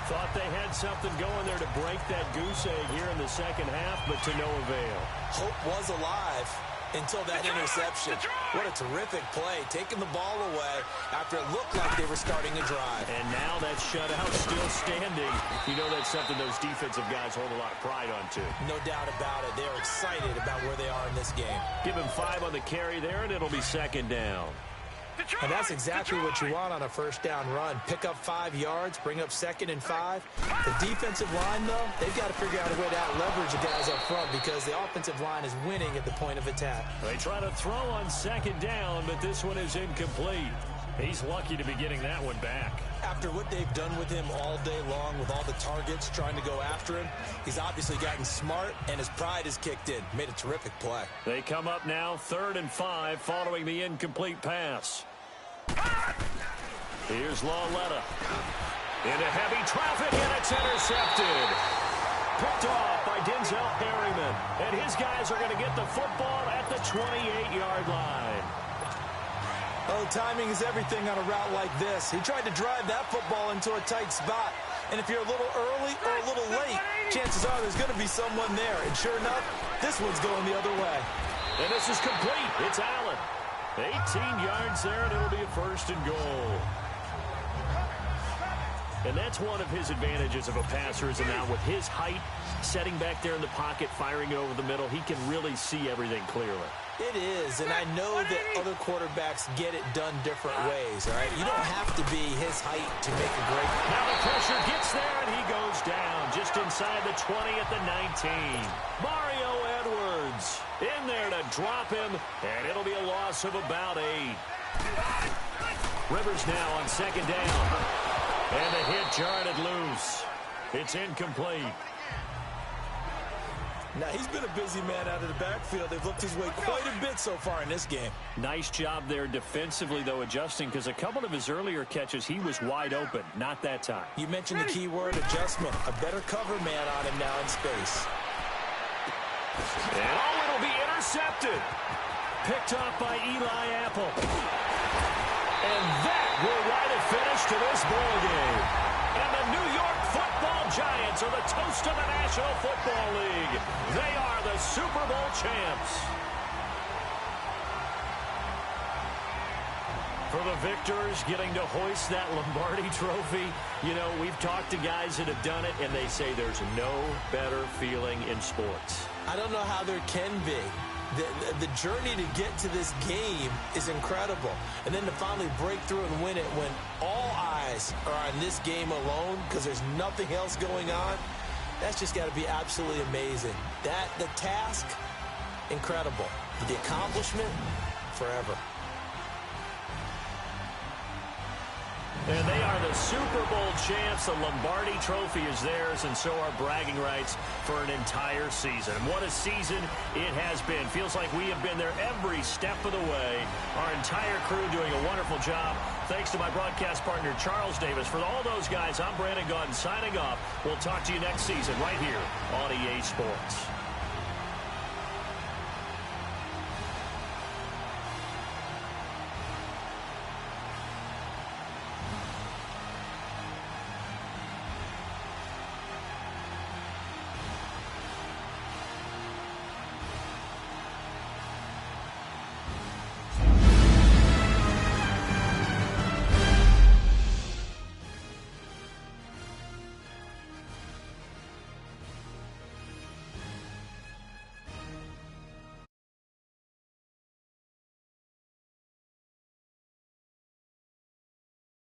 Thought they had something going there to break that goose egg here in the second half, but to no avail. Hope was alive until that interception. What a terrific play, taking the ball away after it looked like they were starting a drive. And now that shutout still standing. You know that's something those defensive guys hold a lot of pride on, too. No doubt about it. They're excited about where they are in this game. Give him 5 on the carry there, and it'll be second down. And that's exactly what you want on a first down run. Pick up 5 yards, bring up 2nd and 5. The defensive line, though, they've got to figure out a way to out-leverage the guys up front because the offensive line is winning at the point of attack. They try to throw on second down, but this one is incomplete. He's lucky to be getting that one back. After what they've done with him all day long with all the targets trying to go after him, he's obviously gotten smart, and his pride is kicked in. Made a terrific play. They come up now 3rd and 5 following the incomplete pass. Here's Lauletta. Into heavy traffic, and it's intercepted. Picked off by Denzel Perryman. And his guys are going to get the football at the 28-yard line. Oh, timing is everything on a route like this. He tried to drive that football into a tight spot. And if you're a little early or a little late, chances are there's going to be someone there. And sure enough, this one's going the other way. And this is complete. It's Allen. 18 yards there, and it'll be a 1st and goal. And that's one of his advantages of a passer is now with his height, setting back there in the pocket, firing it over the middle, he can really see everything clearly. It is, and I know that other quarterbacks get it done different ways, all right? You don't have to be his height to make a great... Now the pressure gets there, and he goes down just inside the 20 at the 19. Mario Edwards in there to drop him, and it'll be a loss of about 8. Rivers now on second down. And the hit jarred it loose. It's incomplete. Now, he's been a busy man out of the backfield. They've looked his way quite a bit so far in this game. Nice job there defensively, though, adjusting, because a couple of his earlier catches, he was wide open. Not that time. You mentioned the key word, adjustment. A better cover man on him now in space. And it'll be intercepted. Picked off by Eli Apple. And that will write a finish to this ball game. And the New York Football Giants are the toast of the National Football League. They are the Super Bowl champs. For the victors getting to hoist that Lombardi trophy, you know, we've talked to guys that have done it, and they say there's no better feeling in sports. I don't know how there can be. The journey to get to this game is incredible. And then to finally break through and win it when all eyes are on this game alone because there's nothing else going on, that's just got to be absolutely amazing. The task, incredible. But the accomplishment, forever. And they are the Super Bowl champs. The Lombardi Trophy is theirs, and so are bragging rights for an entire season. What a season it has been. Feels like we have been there every step of the way. Our entire crew doing a wonderful job. Thanks to my broadcast partner, Charles Davis. For all those guys, I'm Brandon Gaudin signing off. We'll talk to you next season right here on EA Sports.